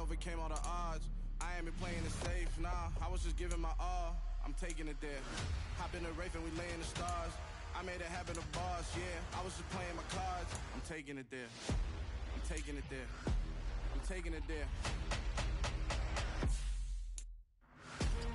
overcame all the odds. I ain't been playing it safe, nah, I was just giving my all. I'm taking it there. Hop in the Wraith and we lay in the stars. I made it happen to boss, yeah. I was just playing my cards. I'm taking it there. I'm taking it there. I'm taking it there.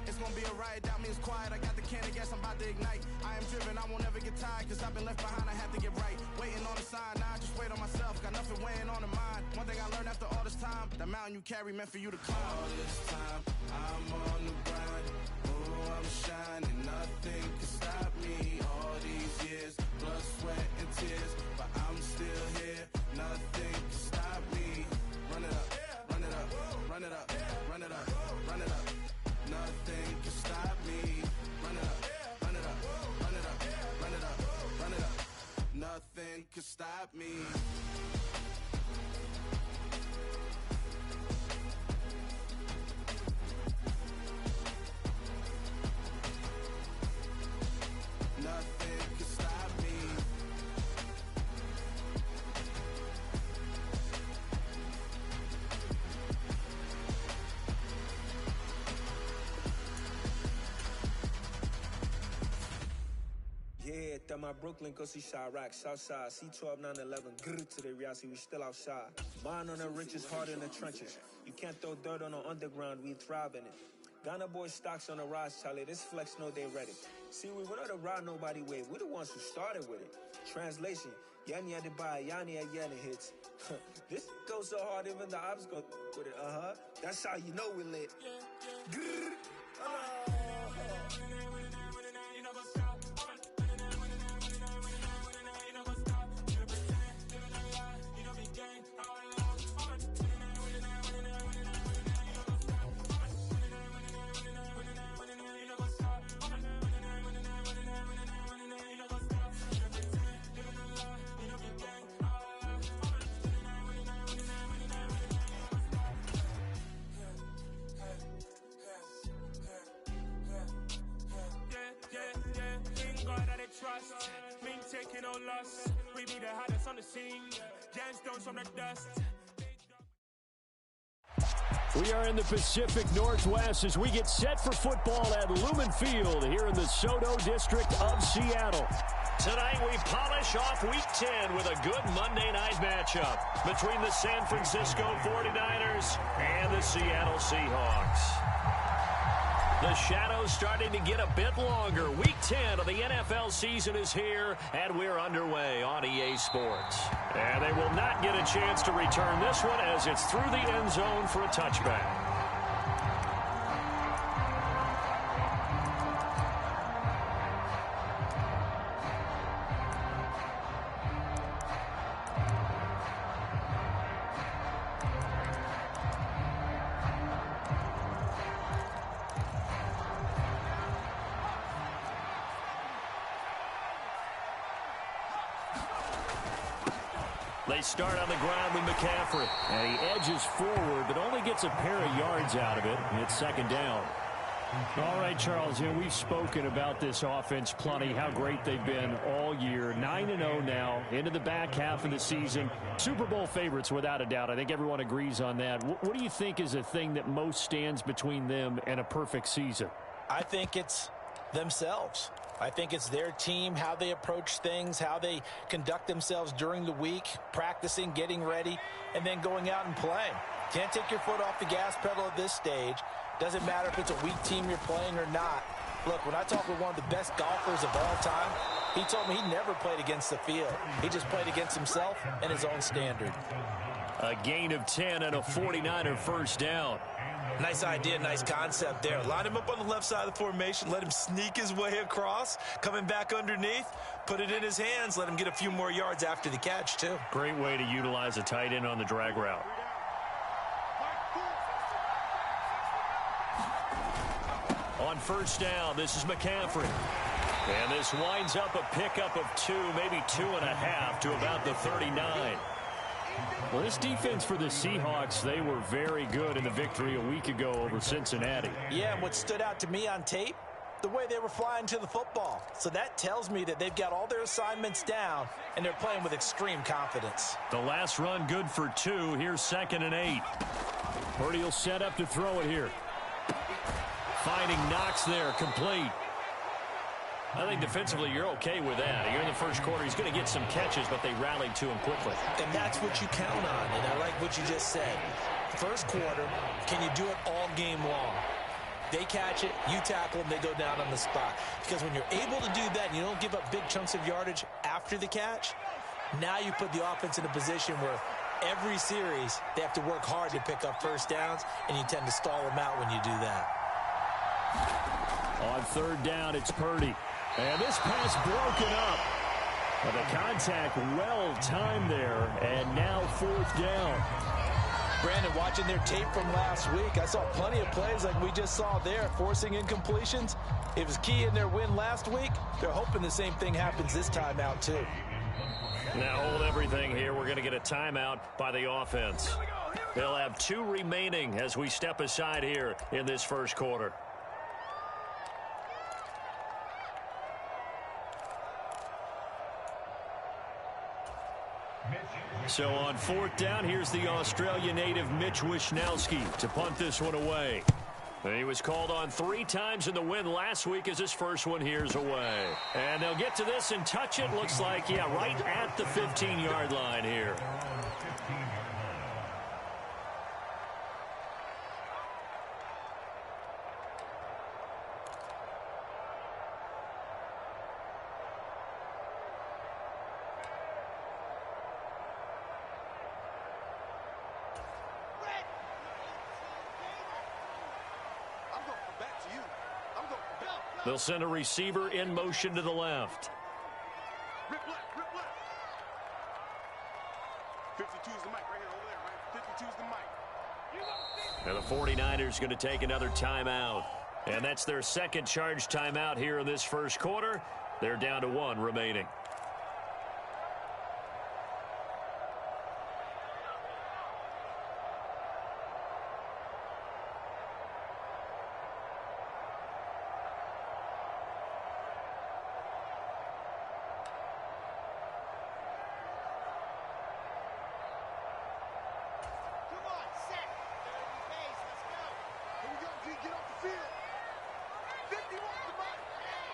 It's gonna be a riot, doubt me it's quiet. I got the can of gas, I'm about to ignite. I am driven, I won't ever get tired, cause I've been left behind, I have to get right. Waiting on the sign, now I just wait on myself. Got nothing weighing on the mind. One thing I learned after all this time, the mountain you carry meant for you to climb. All this time, I'm on the grind. Oh, I'm shining, nothing can stop me. All these years, blood, sweat, and tears, but I'm still here. Nothing can stop me. Run it up, run it up, run it up, run it up, run it up. Nothing can stop me. Run it up, run it up, run it up, run it up, run it up. Nothing can stop me. Nothing can stop me. Yeah, that my Brooklyn, go see Chirac, Southside, C12, 911, grrr to the reality, we still outside. Mine on the riches, hard in the trenches. You can't throw dirt on the underground, we thrive in it. Ghana boys stocks on the rise, Charlie, this flex know they ready. See, we were not a ride nobody wave, we the ones who started with it. Translation, Yani had to buy, Yani had Yani hits. This goes so hard, even the ops go with it, That's how you know we lit. Grrr, trust, me taking no loss. We be the hottest on the scene. Gemstones from the dust. We are in the Pacific Northwest as we get set for football at Lumen Field here in the SoDo district of Seattle. Tonight we polish off Week 10 with a good Monday night matchup between the San Francisco 49ers and the Seattle Seahawks. The shadow's starting to get a bit longer. Week 10 of the NFL season is here, and we're underway on EA Sports. And they will not get a chance to return this one as it's through the end zone for a touchback. They start on the ground with McCaffrey. And he edges forward, but only gets a pair of yards out of it. And it's second down. All right, Charles, we've spoken about this offense plenty, how great they've been all year. 9-0 now, into the back half of the season. Super Bowl favorites, without a doubt. I think everyone agrees on that. What do you think is the thing that most stands between them and a perfect season? I think it's themselves. I think it's their team, how they approach things, how they conduct themselves during the week, practicing, getting ready, and then going out and playing. Can't take your foot off the gas pedal at this stage. Doesn't matter if it's a weak team you're playing or not. Look, when I talk with one of the best golfers of all time, he told me he never played against the field. He just played against himself and his own standard. A gain of 10 and a 49er first down. Nice idea, nice concept there. Line him up on the left side of the formation, let him sneak his way across, coming back underneath, put it in his hands, let him get a few more yards after the catch, too. Great way to utilize a tight end on the drag route. On first down, this is McCaffrey. And this winds up a pickup of 2, maybe 2.5 to about the 39. Well, this defense for the Seahawks, they were very good in the victory a week ago over Cincinnati. Yeah, and what stood out to me on tape, the way they were flying to the football. So that tells me that they've got all their assignments down, and they're playing with extreme confidence. The last run good for 2. Here's 2nd and 8. Purdy will set up to throw it here. Finding Knox there, complete. I think defensively you're okay with that. You're in the first quarter. He's going to get some catches, but they rallied to him quickly. And that's what you count on, and I like what you just said. First quarter, can you do it all game long? They catch it, you tackle them, they go down on the spot. Because when you're able to do that and you don't give up big chunks of yardage after the catch, now you put the offense in a position where every series they have to work hard to pick up first downs, and you tend to stall them out when you do that. On third down, it's Purdy. And this pass broken up. But the contact well timed there, and now fourth down. Brandon, watching their tape from last week, I saw plenty of plays like we just saw there, forcing incompletions. It was key in their win last week. They're hoping the same thing happens this time out, too. Now hold everything here. We're going to get a timeout by the offense. They'll have 2 remaining as we step aside here in this first quarter. So on fourth down, here's the Australia native Mitch Wishnowsky to punt this one away. He was called on 3 times in the win last week as his first one here's away. And they'll get to this and touch it. Looks like, yeah, right at the 15-yard line here. They'll send a receiver in motion to the left. Rip left, rip left. 52's the mic right here, over there, right? 52's the mic. And the 49ers going to take another timeout. And that's their second charge timeout here in this first quarter. They're down to 1 remaining.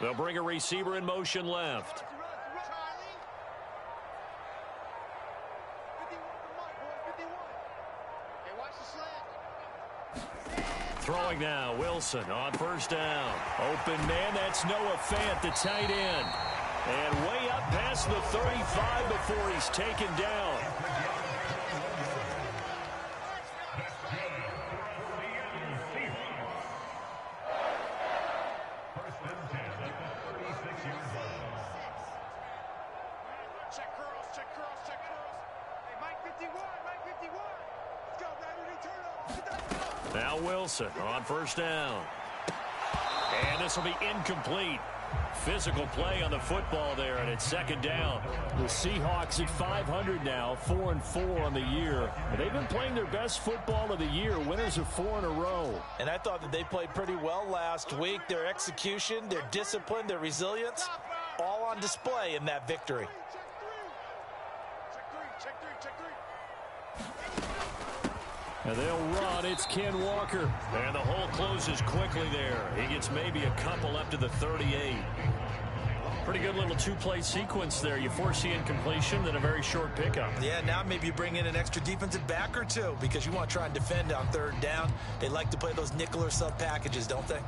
They'll bring a receiver in motion left. Throwing now, Wilson on first down. Open man, that's Noah Fant, the tight end. And way up past the 35 before he's taken down. Now Wilson on first down. And this will be incomplete. Physical play on the football there, and it's second down. The Seahawks at 500 now, 4-4 on the year. And they've been playing their best football of the year, winners of 4 in a row. And I thought that they played pretty well last week. Their execution, their discipline, their resilience, all on display in that victory. And they'll run. It's Ken Walker. And the hole closes quickly there. He gets maybe a couple up to the 38. Pretty good little 2-play sequence there. You force the incompletion, then a very short pickup. Yeah, now maybe you bring in an extra defensive back or 2 because you want to try and defend on third down. They like to play those nickel or sub packages, don't they?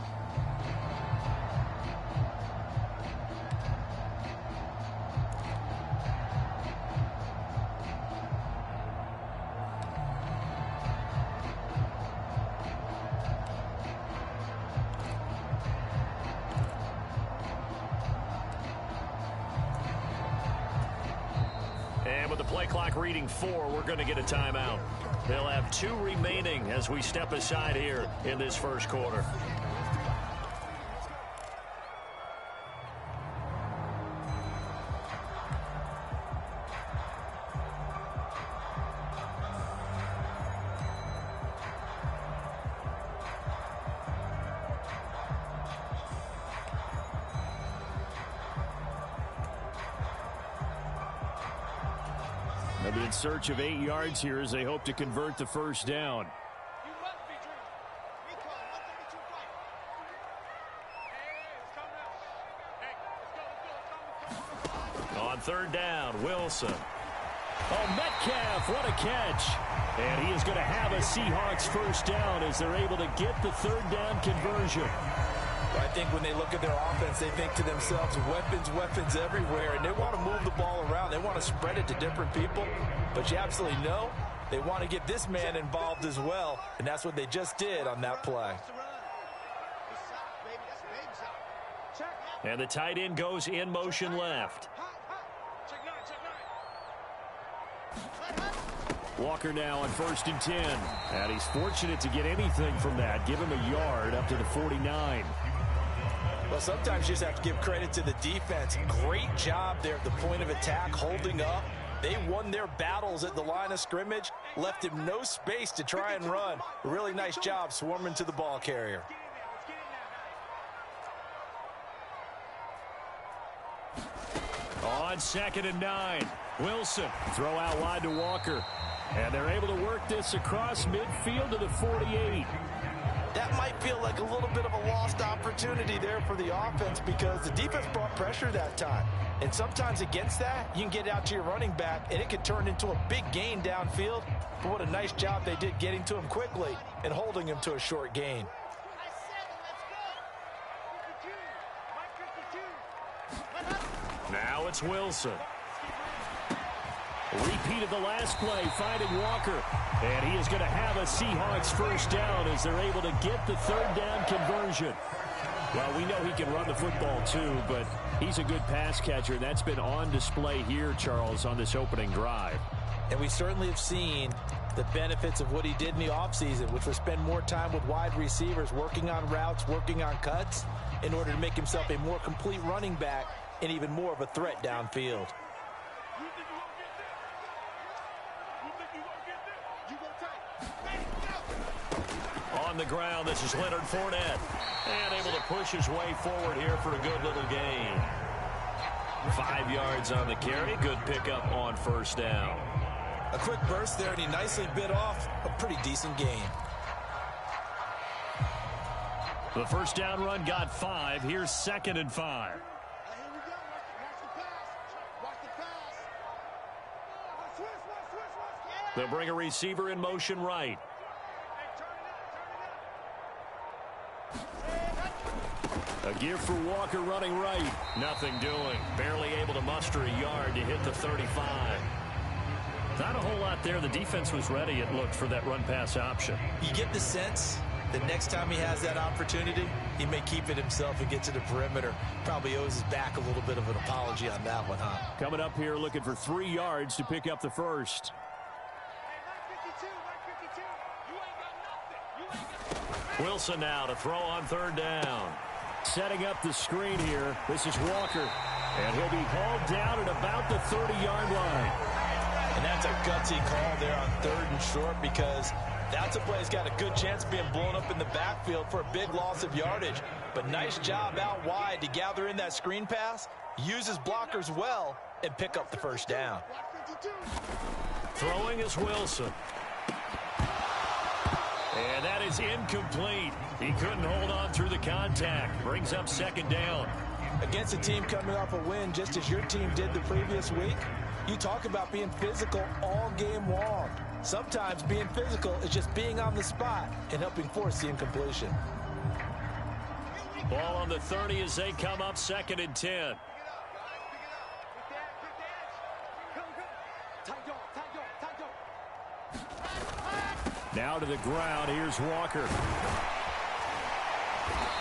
Reading 4, we're going to get a timeout. They'll have 2 remaining as we step aside here in this first quarter. They'll be in search of 8 yards here as they hope to convert the first down. Wilson. Oh, Metcalf, what a catch. And he is going to have a Seahawks first down as they're able to get the third down conversion. I think when they look at their offense, they think to themselves, weapons everywhere, and they want to move the ball around. They want to spread it to different people, but you absolutely know they want to get this man involved as well, and that's what they just did on that play. And the tight end goes in motion left. Walker now on 1st and 10. And he's fortunate to get anything from that. Give him a yard up to the 49. Well, sometimes you just have to give credit to the defense. Great job there at the point of attack, holding up. They won their battles at the line of scrimmage, left him no space to try and run. A really nice job swarming to the ball carrier. On 2nd and 9, Wilson throw out wide to Walker. And they're able to work this across midfield to the 48. That might feel like a little bit of a lost opportunity there for the offense because the defense brought pressure that time. And sometimes against that, you can get out to your running back, and it can turn into a big gain downfield. But what a nice job they did getting to him quickly and holding him to a short gain. Now it's Wilson. Repeat of the last play, finding Walker. And he is going to have a Seahawks first down as they're able to get the third down conversion. Well, we know he can run the football too, but he's a good pass catcher. That's been on display here, Charles, on this opening drive. And we certainly have seen the benefits of what he did in the offseason, which was spend more time with wide receivers, working on routes, working on cuts, in order to make himself a more complete running back and even more of a threat downfield. On the ground, this is Leonard Fournette. And able to push his way forward here for a good little gain. 5 yards on the carry. Good pickup on first down. A quick burst there, and he nicely bit off a pretty decent gain. The first down run got 5. Here's 2nd and 5. They'll bring a receiver in motion right. A give for Walker running right. Nothing doing. Barely able to muster a yard to hit the 35. Not a whole lot there. The defense was ready, it looked, for that run-pass option. You get the sense that next time he has that opportunity, he may keep it himself and get to the perimeter. Probably owes his back a little bit of an apology on that one, huh? Coming up here looking for 3 yards to pick up the first. Wilson now to throw on third down. Setting up the screen here. This is Walker. And he'll be hauled down at about the 30-yard line. And that's a gutsy call there on 3rd and short because that's a play that's got a good chance of being blown up in the backfield for a big loss of yardage. But nice job out wide to gather in that screen pass, use his blockers well, and pick up the first down. Throwing is Wilson. And that is incomplete. He couldn't hold on through the contact. Brings up 2nd down. Against a team coming off a win just as your team did the previous week, you talk about being physical all game long. Sometimes being physical is just being on the spot and helping force the incompletion. Ball on the 30 as they come up 2nd and 10. Now to the ground. Here's Walker.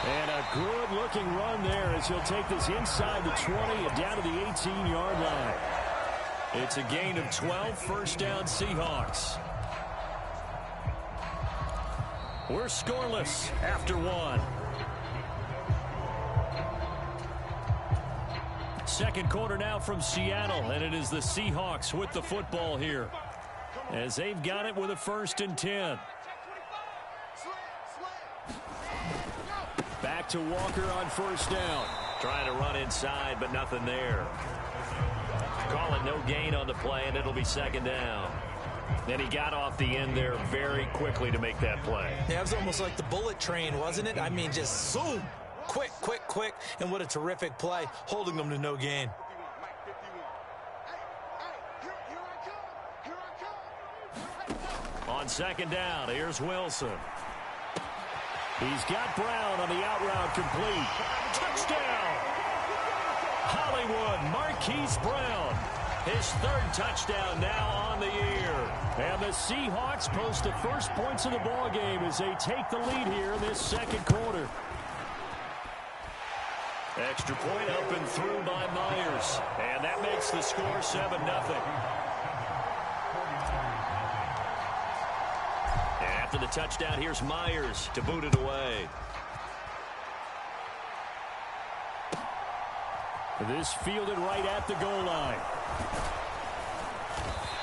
And a good-looking run there as he'll take this inside the 20 and down to the 18-yard line. It's a gain of 12. First down, Seahawks. We're scoreless after 1. Second quarter now from Seattle, and it is the Seahawks with the football here, as they've got it with a 1st and 10. Back to Walker on first down. Trying to run inside, but nothing there. Call it no gain on the play, and it'll be 2nd down. Then he got off the end there very quickly to make that play. Yeah, it was almost like the bullet train, wasn't it? I mean, just zoom. Quick, quick, quick. And what a terrific play, holding them to no gain. On second down, here's Wilson. He's got Brown on the out route complete. Touchdown! Hollywood Marquise Brown. His third touchdown now on the year. And the Seahawks post the first points of the ball game as they take the lead here in this second quarter. Extra point up and through by Myers. And that makes the score 7-0. After the touchdown, here's Myers to boot it away. This fielded right at the goal line.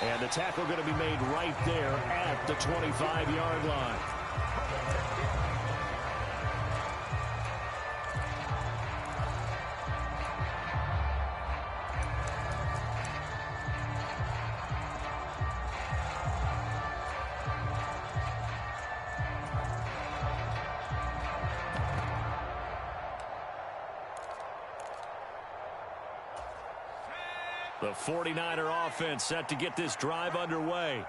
And the tackle going to be made right there at the 25-yard line. The 49er offense set to get this drive underway.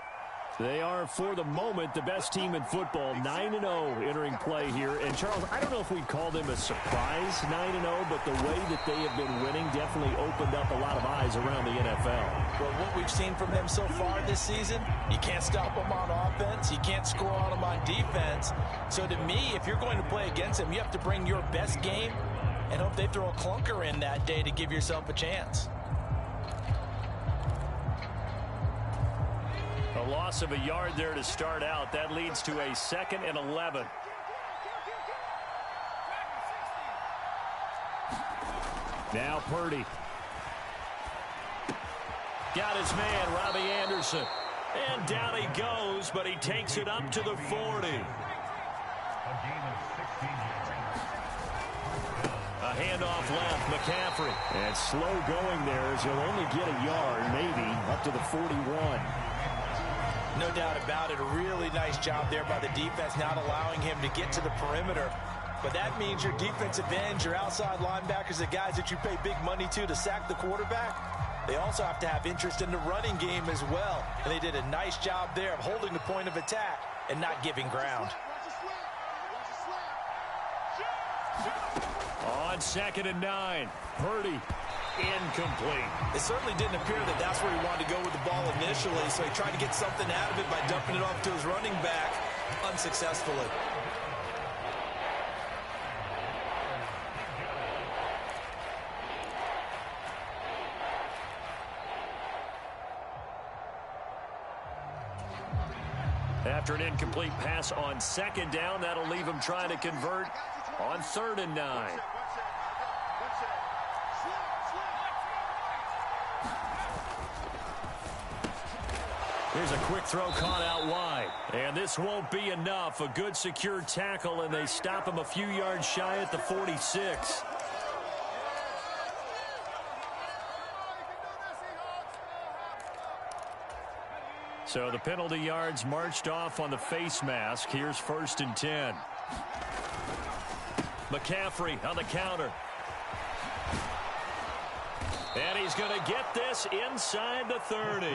They are, for the moment, the best team in football, 9-0 entering play here. And, Charles, I don't know if we'd call them a surprise 9-0, but the way that they have been winning definitely opened up a lot of eyes around the NFL. Well, what we've seen from them so far this season, you can't stop them on offense. You can't score on them on defense. So, to me, if you're going to play against them, you have to bring your best game and hope they throw a clunker in that day to give yourself a chance. A loss of a yard there to start out. That leads to a 2nd and 11. Now Purdy. Got his man, Robbie Anderson. And down he goes, but he takes it up to the 40. A handoff left, McCaffrey. And slow going there as he'll only get a yard, maybe, up to the 41. No doubt about it. A really nice job there by the defense, not allowing him to get to the perimeter. But that means your defensive ends, your outside linebackers, the guys that you pay big money to sack the quarterback, they also have to have interest in the running game as well. And they did a nice job there of holding the point of attack and not giving ground. On 2nd and 9, Purdy. Incomplete. It certainly didn't appear that that's where he wanted to go with the ball initially, so he tried to get something out of it by dumping it off to his running back unsuccessfully. After an incomplete pass on 2nd down, that'll leave him trying to convert on 3rd and 9. Here's a quick throw caught out wide. And this won't be enough. A good secure tackle, and they stop him a few yards shy at the 46. So the penalty yards marched off on the face mask. Here's 1st and 10. McCaffrey on the counter. And he's going to get this inside the 30.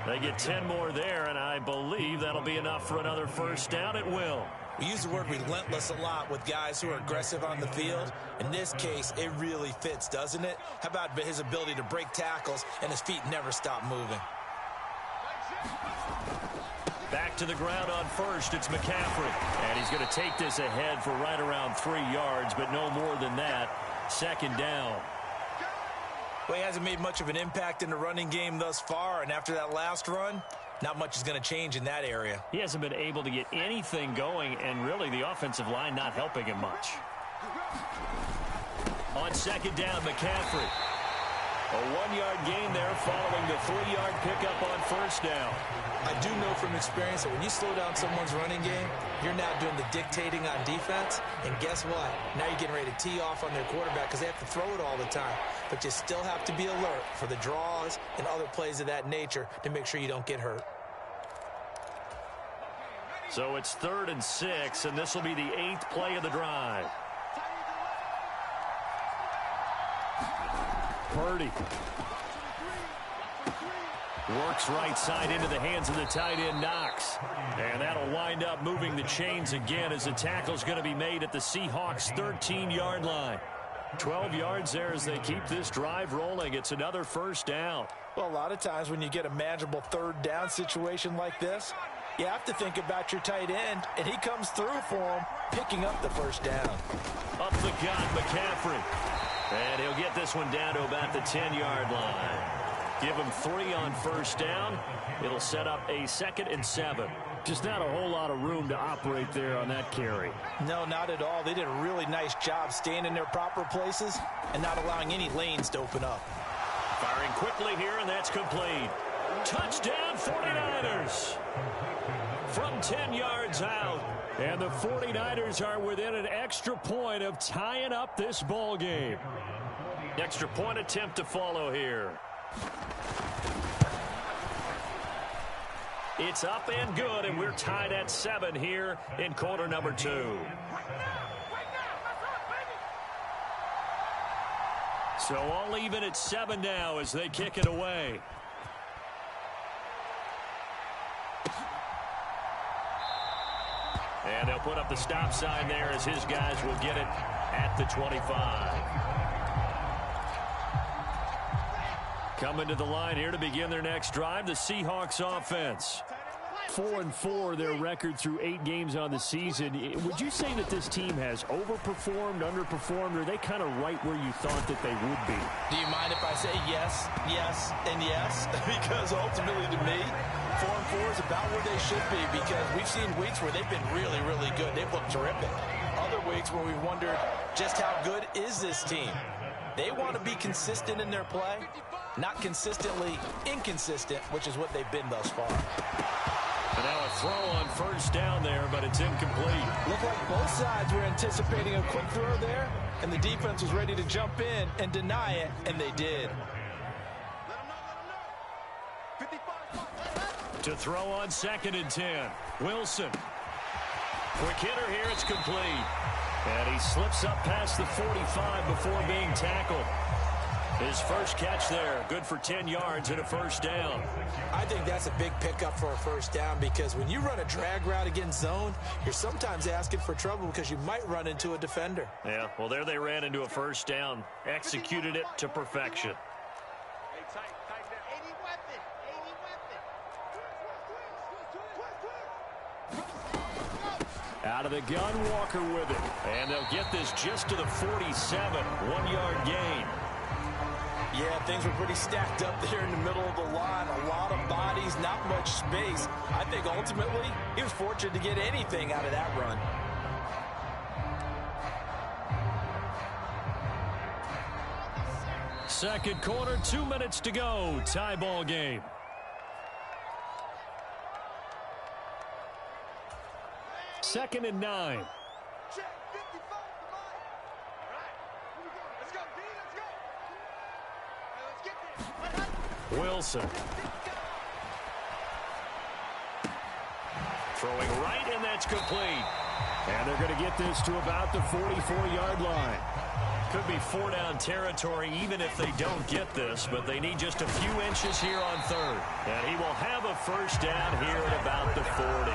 They get 10 more there, and I believe that'll be enough for another 1st down. It will. We use the word relentless a lot with guys who are aggressive on the field. In this case, it really fits, doesn't it? How about his ability to break tackles and his feet never stop moving? Back to the ground on 1st. It's McCaffrey. And he's going to take this ahead for right around 3 yards, but no more than that. 2nd down. Well, he hasn't made much of an impact in the running game thus far, and after that last run, not much is going to change in that area. He hasn't been able to get anything going, and really the offensive line not helping him much. On 2nd down, McCaffrey. A 1-yard gain there following the 3-yard pickup on 1st down. I do know from experience that when you slow down someone's running game, you're now doing the dictating on defense. And guess what? Now you're getting ready to tee off on their quarterback because they have to throw it all the time. But you still have to be alert for the draws and other plays of that nature to make sure you don't get hurt. So it's 3rd and 6, and this will be the 8th play of the drive. Purdy. Works right side into the hands of the tight end, Knox. And that'll wind up moving the chains again as the tackle's going to be made at the Seahawks' 13-yard line. 12 yards there as they keep this drive rolling. It's another first down. Well, a lot of times when you get a manageable third down situation like this, you have to think about your tight end, and he comes through for him, picking up the first down. Up the gut, McCaffrey. And he'll get this one down to about the 10-yard line. Give him 3 on first down. It'll set up a 2nd and 7. Just not a whole lot of room to operate there on that carry. No, not at all. They did a really nice job staying in their proper places and not allowing any lanes to open up. Firing quickly here, and that's complete. Touchdown, 49ers. From 10 yards out. And the 49ers are within an extra point of tying up this ball game. Extra point attempt to follow here. It's up and good, and we're tied at 7 here in quarter number 2. So all even at 7 now as they kick it away. And they'll put up the stop sign there as his guys will get it at the 25. Coming to the line here to begin their next drive, the Seahawks offense. 4-4 their record through 8 games on the season. Would you say that this team has overperformed, underperformed, or are they kind of right where you thought that they would be? Do you mind if I say yes, yes, and yes? Because ultimately to me, 4-4 is about where they should be, because we've seen weeks where they've been really, really good. They've looked terrific. Other weeks where we've wondered just how good is this team. They want to be consistent in their play, not consistently inconsistent, which is what they've been thus far. And now a throw on first down there, but it's incomplete. Looked like both sides were anticipating a quick throw there, and the defense was ready to jump in and deny it, and they did. To throw on 2nd and 10. Wilson. Quick hitter here, it's complete. And he slips up past the 45 before being tackled. His first catch there, good for 10 yards and a first down. I think that's a big pickup for a first down, because when you run a drag route against zone, you're sometimes asking for trouble because you might run into a defender. Yeah, well, there they ran into a first down, executed it to perfection. Out of the gun, Walker with it. And they'll get this just to the 47, 1-yard gain. Yeah, things were pretty stacked up there in the middle of the line. A lot of bodies, not much space. I think ultimately he was fortunate to get anything out of that run. Second quarter, 2 minutes to go. Tie ball game. Second and 9. Wilson. Throwing right, and that's complete. And they're going to get this to about the 44-yard line. Could be 4-down territory even if they don't get this, but they need just a few inches here on 3rd. And he will have a first down here at about the 40.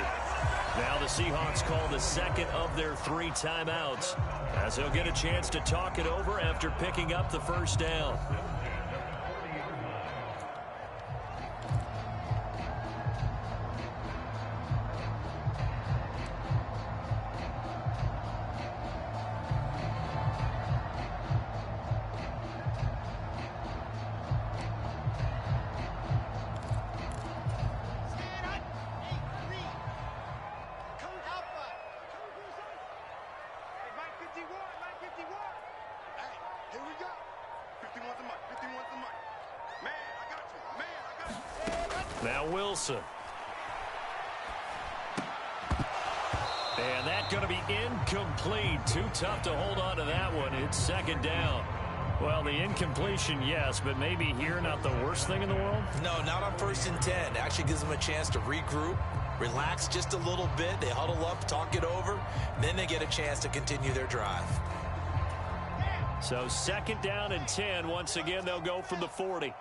Now the Seahawks call the 2nd of their 3 timeouts, as they'll get a chance to talk it over after picking up the first down. Now Wilson. And that's going to be incomplete. Too tough to hold on to that one. It's 2nd down. Well, the incompletion, yes, but maybe here not the worst thing in the world? No, not on 1st and 10. Actually gives them a chance to regroup, relax just a little bit. They huddle up, talk it over, and then they get a chance to continue their drive. So 2nd down and 10. Once again, they'll go from the 40.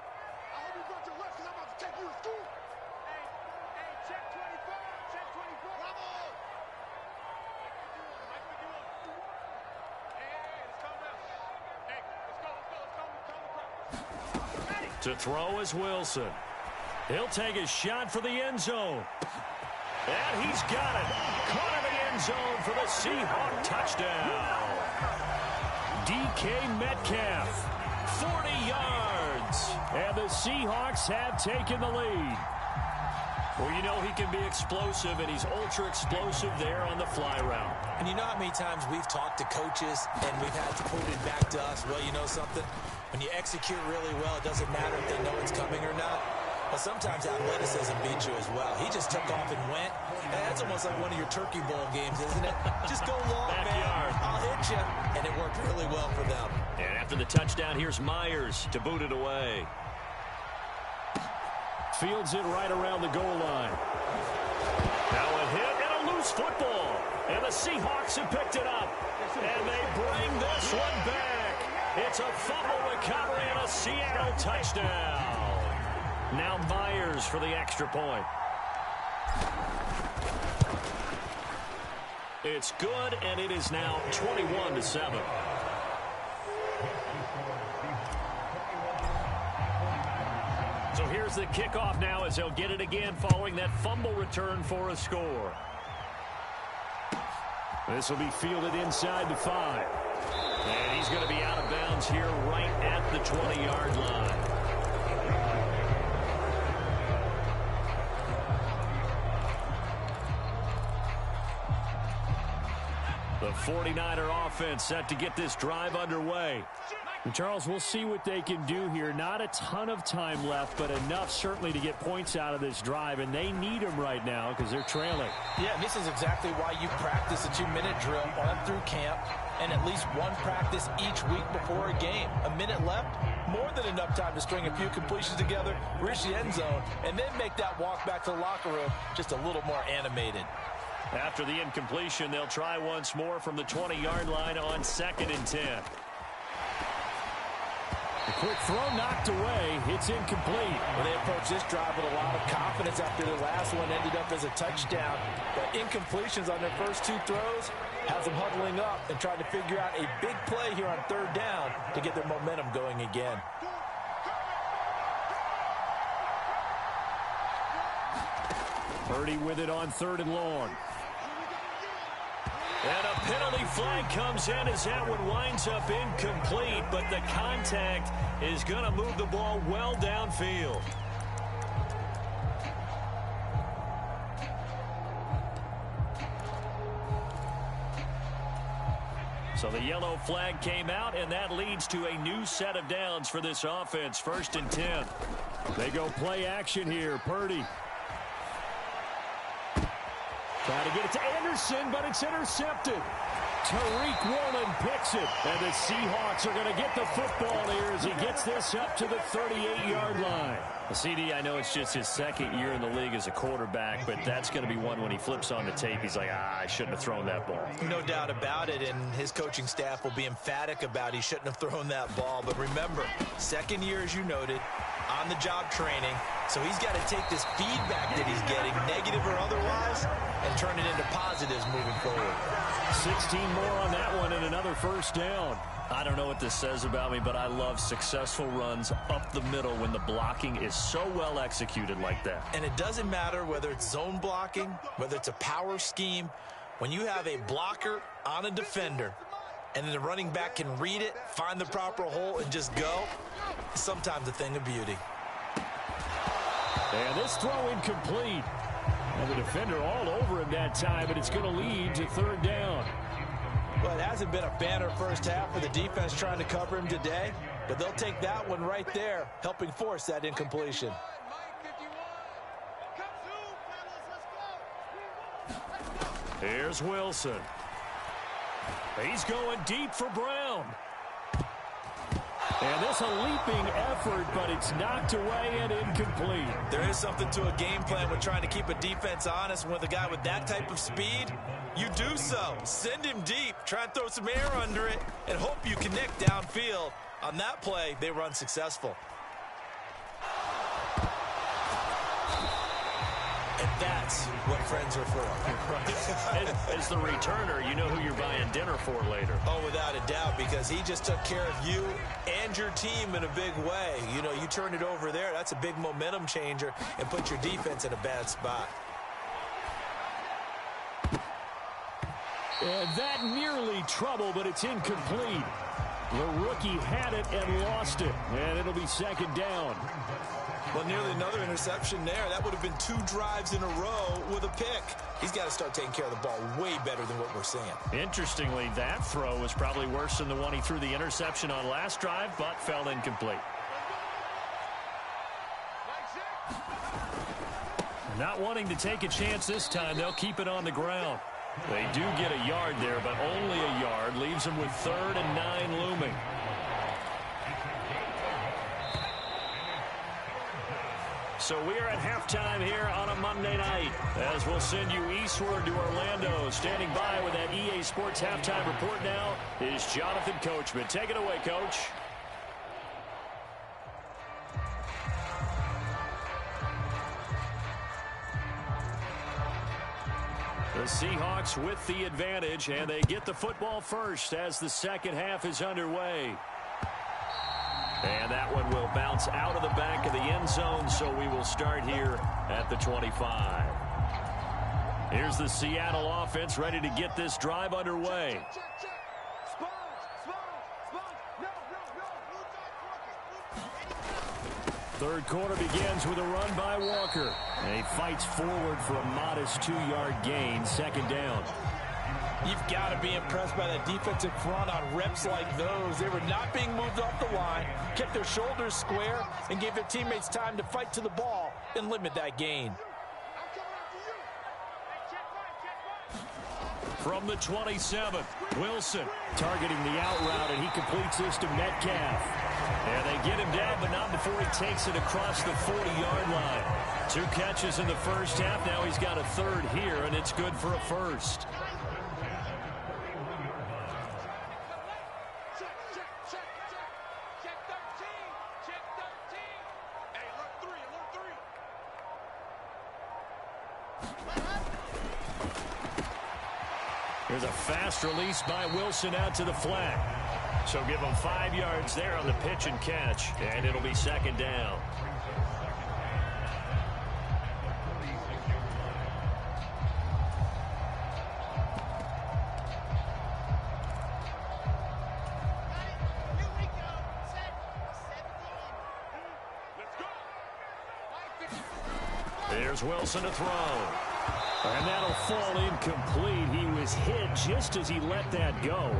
To throw is Wilson. He'll take a shot for the end zone. And he's got it. Caught in the end zone for the Seahawk touchdown. DK Metcalf, 40 yards. And the Seahawks have taken the lead. Well, you know he can be explosive, and he's ultra-explosive there on the fly route. And you know how many times we've talked to coaches, and we've had to quoted back to us, well, you know something? When you execute really well, it doesn't matter if they know it's coming or not. But sometimes athleticism beats you as well. He just took off and went. And that's almost like one of your Turkey Bowl games, isn't it? Just go long, Backyard. man. I'll hit you. And it worked really well for them. And after the touchdown, here's Myers to boot it away. Fields it right around the goal line. Now a hit and a loose football. And the Seahawks have picked it up. And they bring this one back. It's a fumble recovery and a Seattle touchdown. Now Myers for the extra point. It's good, and it is now 21-7. So here's the kickoff now as they'll get it again following that fumble return for a score. This will be fielded inside the 5. And he's going to be out of bounds here right at the 20-yard line. The 49er offense set to get this drive underway. And Charles, we'll see what they can do here. Not a ton of time left, but enough certainly to get points out of this drive, and they need them right now because they're trailing. Yeah, and this is exactly why you practice a 2-minute drill all through camp and at least one practice each week before a game. A minute left, more than enough time to string a few completions together, reach the end zone, and then make that walk back to the locker room just a little more animated. After the incompletion, they'll try once more from the 20-yard line on 2nd and 10. A quick throw knocked away. It's incomplete. Well, they approached this drive with a lot of confidence after their last one ended up as a touchdown. But incompletions on their first 2 throws has them huddling up and trying to figure out a big play here on 3rd down to get their momentum going again. Purdy with it on 3rd and long. And a penalty flag comes in as that one winds up incomplete, but the contact is going to move the ball well downfield. So the yellow flag came out, and that leads to a new set of downs for this offense. 1st and 10. They go play action here. Purdy. Trying to get it to Anderson, but it's intercepted. Tariq Woolen picks it, and the Seahawks are going to get the football here as he gets this up to the 38-yard line. CD, I know it's just his 2nd year in the league as a quarterback, but that's going to be one when he flips on the tape. He's like, I shouldn't have thrown that ball. No doubt about it, and his coaching staff will be emphatic about he shouldn't have thrown that ball. But remember, 2nd year, as you noted, on-the-job training, so he's got to take this feedback that he's getting, negative or otherwise, and turn it into positives moving forward. 16 more on that one and another 1st down. I don't know what this says about me, but I love successful runs up the middle when the blocking is so well executed like that. And it doesn't matter whether it's zone blocking, whether it's a power scheme. When you have a blocker on a defender and then the running back can read it, find the proper hole, and just go, it's sometimes a thing of beauty. And this throw incomplete. And the defender all over him that time, but it's going to lead to 3rd down. Well, it hasn't been a banner first half for the defense trying to cover him today, but they'll take that one right there, helping force that incompletion. Here's Wilson. He's going deep for Brown. And this a leaping effort, but it's knocked away and incomplete. There is something to a game plan with trying to keep a defense honest. With a guy with that type of speed, you do so. Send him deep, try and throw some air under it, and hope you connect downfield. On that play, they were unsuccessful. And that's what friends are for. As the returner, you know who you're buying dinner for later. Oh, without a doubt, because he just took care of you and your team in a big way. You know, you turn it over there, that's a big momentum changer and put your defense in a bad spot. And that nearly trouble, but it's incomplete. The rookie had it and lost it, and it'll be second down. Well, nearly another interception there. That would have been 2 drives in a row with a pick. He's got to start taking care of the ball way better than what we're seeing. Interestingly, that throw was probably worse than the one he threw the interception on last drive, but fell incomplete. Not wanting to take a chance this time, they'll keep it on the ground. They do get a yard there, but only a yard. Leaves them with 3rd and 9 looming. So we are at halftime here on a Monday night, as we'll send you eastward to Orlando. Standing by with that EA Sports halftime report now is Jonathan Coachman. Take it away, Coach. The Seahawks with the advantage, and they get the football first as the second half is underway. And that one will bounce out of the back of the end zone, so we will start here at the 25. Here's the Seattle offense ready to get this drive underway. Third quarter begins with a run by Walker. And he fights forward for a modest 2-yard gain, second down. You've got to be impressed by that defensive front on reps like those. They were not being moved off the line, kept their shoulders square, and gave their teammates time to fight to the ball and limit that gain. From the 27, Wilson targeting the out route, and he completes this to Metcalf. And they get him down, but not before he takes it across the 40-yard line. 2 catches in the first half. Now he's got a 3rd here, and it's good for a first. There's a fast release by Wilson out to the flat. So give him 5 yards there on the pitch and catch, and it'll be second down. There's Wilson to throw. And that'll fall incomplete. He was hit just as he let that go.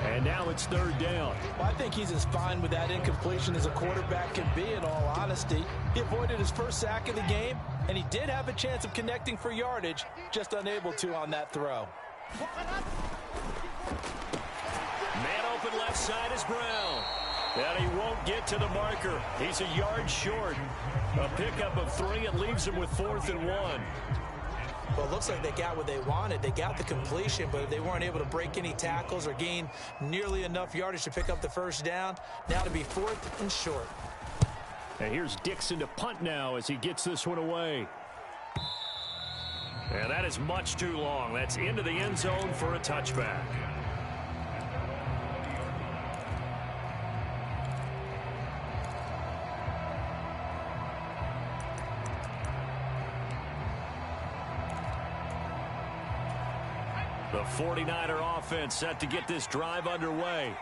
And now it's 3rd down. Well, I think he's as fine with that incompletion as a quarterback can be, in all honesty. He avoided his first sack of the game, and he did have a chance of connecting for yardage, just unable to on that throw. Man open left side is Brown. And he won't get to the marker. He's a yard short. A pickup of 3. It leaves him with 4th and 1. Well, it looks like they got what they wanted. They got the completion, but they weren't able to break any tackles or gain nearly enough yardage to pick up the first down. Now to be 4th and short. And here's Dixon to punt now as he gets this one away. And that is much too long. That's into the end zone for a touchback. The 49er offense set to get this drive underway.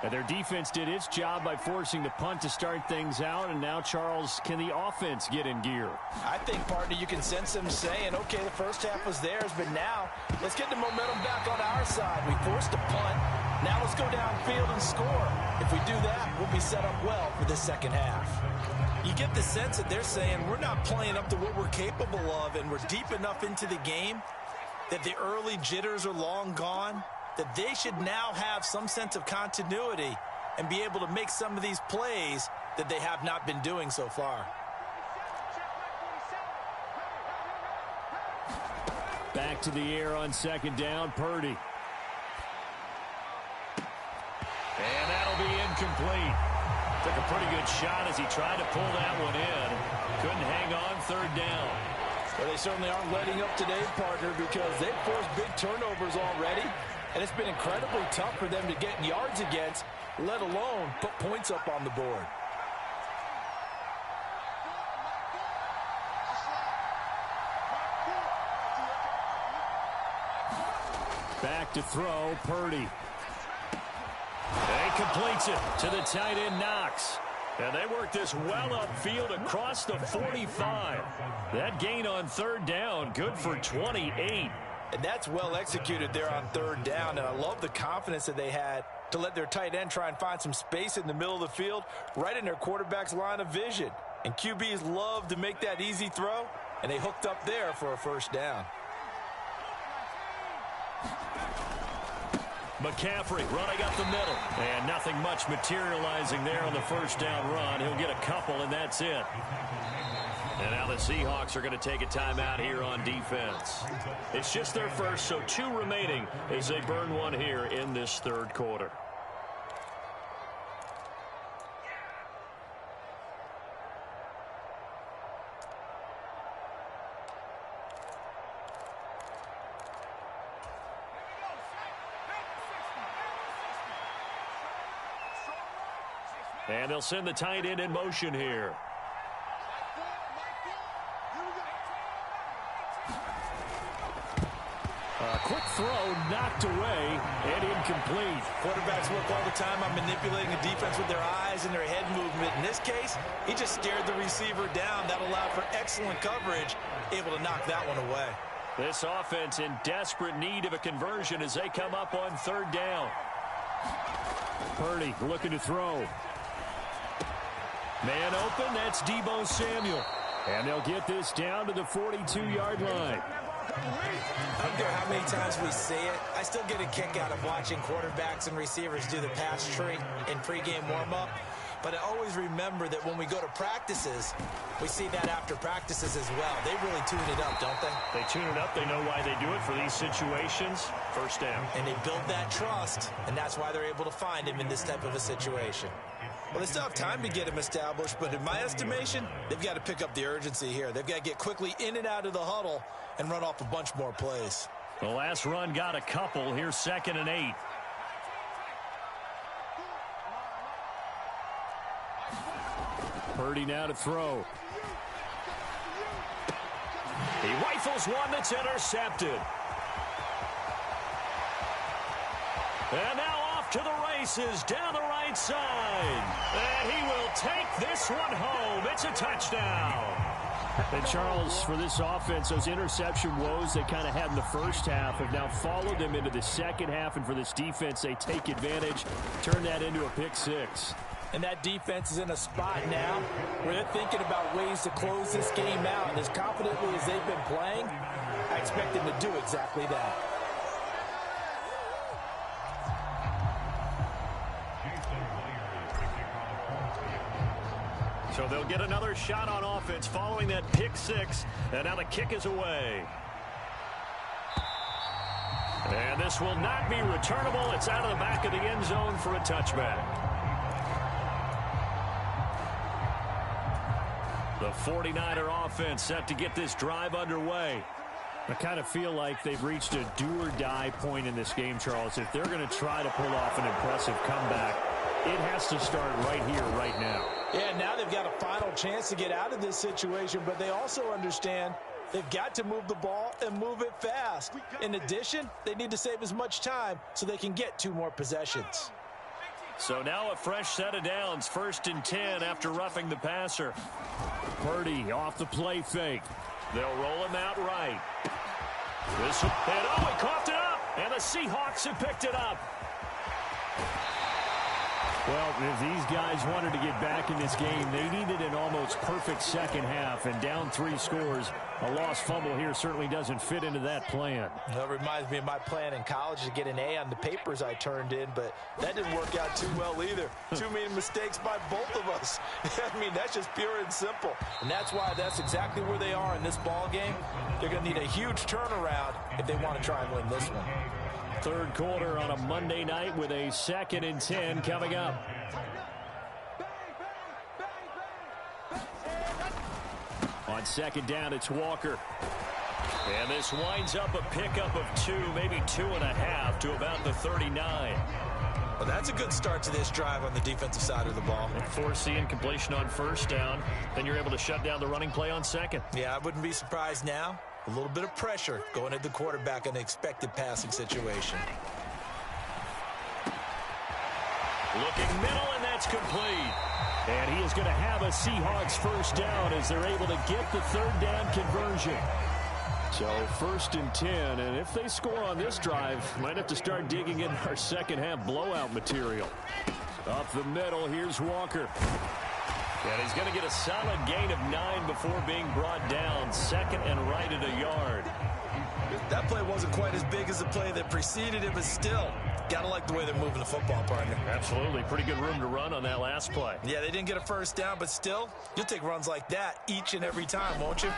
And their defense did its job by forcing the punt to start things out. And now, Charles, can the offense get in gear? I think, partner, you can sense them saying, okay, the first half was theirs, but now let's get the momentum back on our side. We forced a punt. Now let's go downfield and score. If we do that, we'll be set up well for the second half. You get the sense that they're saying we're not playing up to what we're capable of, and we're deep enough into the game that the early jitters are long gone, that they should now have some sense of continuity and be able to make some of these plays that they have not been doing so far. Back to the air on second down, Purdy. And that'll be incomplete. Took a pretty good shot as he tried to pull that one in. Couldn't hang on, 3rd down. Well, they certainly aren't letting up today, partner, because they've forced big turnovers already, and it's been incredibly tough for them to get yards against, let alone put points up on the board. Back to throw, Purdy. He completes it to the tight end, Knox. And they work this well upfield across the 45. That gain on third down, good for 28. And that's well executed there on third down. And I love the confidence that they had to let their tight end try and find some space in the middle of the field, right in their quarterback's line of vision. And QBs love to make that easy throw, and they hooked up there for a first down. McCaffrey running up the middle. And nothing much materializing there on the first down run. He'll get a couple, and that's it. And now the Seahawks are going to take a timeout here on defense. It's just their first, so 2 remaining as they burn one here in this third quarter. And they'll send the tight end in motion here. A quick throw knocked away and incomplete. Quarterbacks work all the time on manipulating the defense with their eyes and their head movement. In this case, he just stared the receiver down. That allowed for excellent coverage, able to knock that one away. This offense in desperate need of a conversion as they come up on third down. Purdy looking to throw. Man open, that's Deebo Samuel. And they'll get this down to the 42-yard line. I don't care how many times we see it, I still get a kick out of watching quarterbacks and receivers do the pass tree in pregame warm-up. But I always remember that when we go to practices, we see that after practices as well. They really tune it up, don't they? They tune it up. They know why they do it for these situations. First down. And they build that trust, and that's why they're able to find him in this type of a situation. Well, they still have time to get him established, but in my estimation, they've got to pick up the urgency here. They've got to get quickly in and out of the huddle and run off a bunch more plays. The last run got a couple. Here's 2nd and 8. Purdy now to throw. He rifles one that's intercepted. And now off to the races down the right side. And he will take this one home. It's a touchdown. And Charles, for this offense, those interception woes they kind of had in the first half have now followed them into the second half. And for this defense, they take advantage, turn that into a pick six. And that defense is in a spot now where they're thinking about ways to close this game out. And as confidently as they've been playing, I expect them to do exactly that. So they'll get another shot on offense following that pick six. And now the kick is away. And this will not be returnable. It's out of the back of the end zone for a touchback. The 49er offense set to get this drive underway. I kind of feel like they've reached a do-or-die point in this game, Charles. If they're going to try to pull off an impressive comeback, it has to start right here, right now. Yeah, now they've got a final chance to get out of this situation, but they also understand they've got to move the ball and move it fast. In addition, they need to save as much time so they can get 2 more possessions. So now a fresh set of downs, 1st and 10 after roughing the passer. Purdy off the play fake. They'll roll him out right. And he coughed it up, and the Seahawks have picked it up. Well, if these guys wanted to get back in this game, they needed an almost perfect second half, and down 3 scores. A lost fumble here certainly doesn't fit into that plan. That reminds me of my plan in college to get an A on the papers I turned in, but that didn't work out too well either. Too many mistakes by both of us. I mean, that's just pure and simple. And that's why that's exactly where they are in this ball game. They're going to need a huge turnaround if they want to try and win this one. Third quarter on a Monday night with a 2nd and 10 coming up. On second down, it's Walker. And this winds up a pickup of 2, maybe 2.5 to about the 39. Well, that's a good start to this drive on the defensive side of the ball. And force the incompletion on first down. Then you're able to shut down the running play on second. Yeah, I wouldn't be surprised now. A little bit of pressure going at the quarterback in an expected passing situation. Looking middle, and that's complete. And he is going to have a Seahawks first down as they're able to get the third down conversion. So 1st and 10, and if they score on this drive, might have to start digging in our second half blowout material. Up the middle, here's Walker. And he's going to get a solid gain of 9 before being brought down. Second and right at a yard. That play wasn't quite as big as the play that preceded it, but still, gotta like the way they're moving the football, partner. Absolutely. Pretty good room to run on that last play. Yeah, they didn't get a first down, but still, you'll take runs like that each and every time, won't you?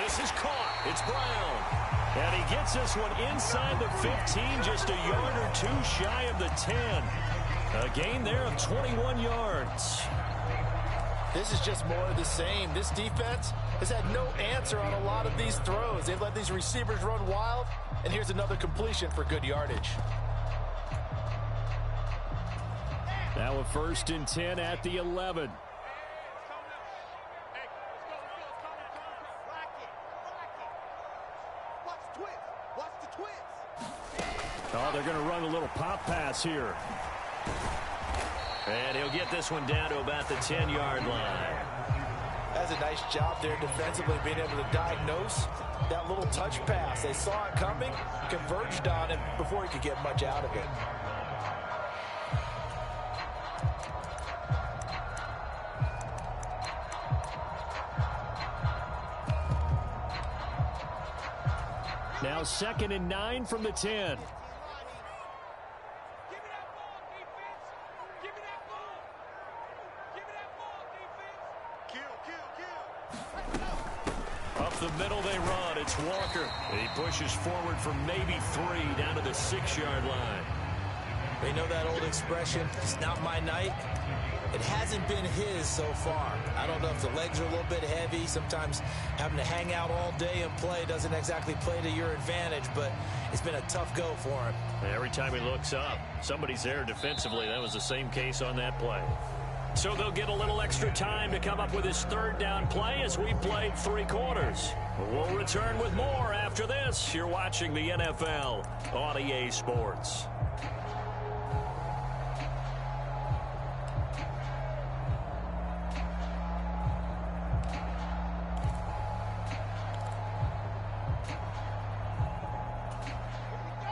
This is caught. It's Brown. And he gets this one inside the 15, just a yard or 2 shy of the 10. A gain there of 21 yards. This is just more of the same. This defense has had no answer on a lot of these throws. They've let these receivers run wild, and here's another completion for good yardage. Now a 1st and 10 at the 11. Oh, they're going to run a little pop pass here. And he'll get this one down to about the 10-yard line. That's a nice job there defensively, being able to diagnose that little touch pass. They saw it coming, converged on it before he could get much out of it. Now 2nd and 9 from the 10. Up the middle they run. It's Walker. He pushes forward for maybe 3 down to the 6-yard line. They know that old expression, it's not my night. It hasn't been his so far. I don't know if the legs are a little bit heavy. Sometimes having to hang out all day and play doesn't exactly play to your advantage, but it's been a tough go for him. Every time he looks up, somebody's there defensively. That was the same case on that play. So they'll get a little extra time to come up with his 3rd down play as we played 3 quarters. We'll return with more after this. You're watching the NFL on EA Sports.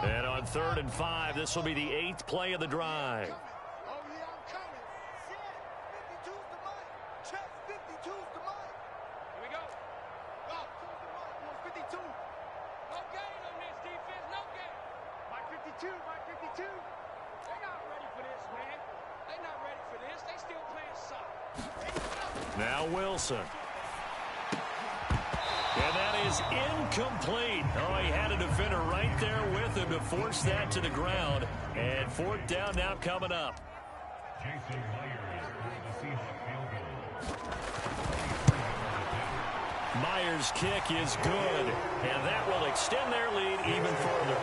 And on 3rd and 5, this will be the 8th play of the drive. Now Wilson. And that is incomplete. Oh, he had a defender right there with him to force that to the ground. And 4th down now coming up. Myers' kick is good. And that will extend their lead even further.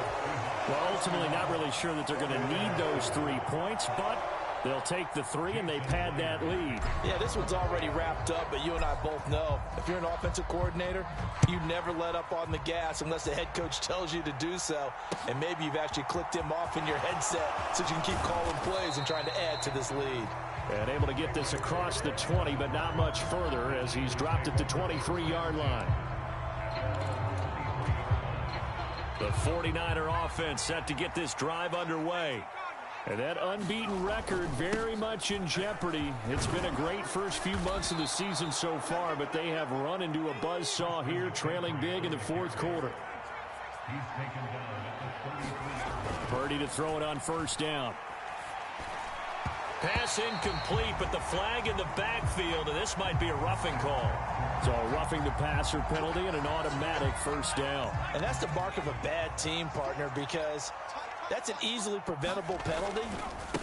Well, ultimately not really sure that they're going to need those 3 points, but they'll take the 3 and they pad that lead. Yeah, this one's already wrapped up, but you and I both know if you're an offensive coordinator, you never let up on the gas unless the head coach tells you to do so. And maybe you've actually clicked him off in your headset so you can keep calling plays and trying to add to this lead. And able to get this across the 20, but not much further as he's dropped at the 23-yard line. The 49er offense set to get this drive underway. And that unbeaten record very much in jeopardy. It's been a great first few months of the season so far, but they have run into a buzzsaw here, trailing big in the 4th quarter. Purdy to throw it on 1st down. Pass incomplete, but the flag in the backfield, and this might be a roughing call. So a roughing the passer penalty and an automatic 1st down. And that's the mark of a bad team, partner, because That's an easily preventable penalty,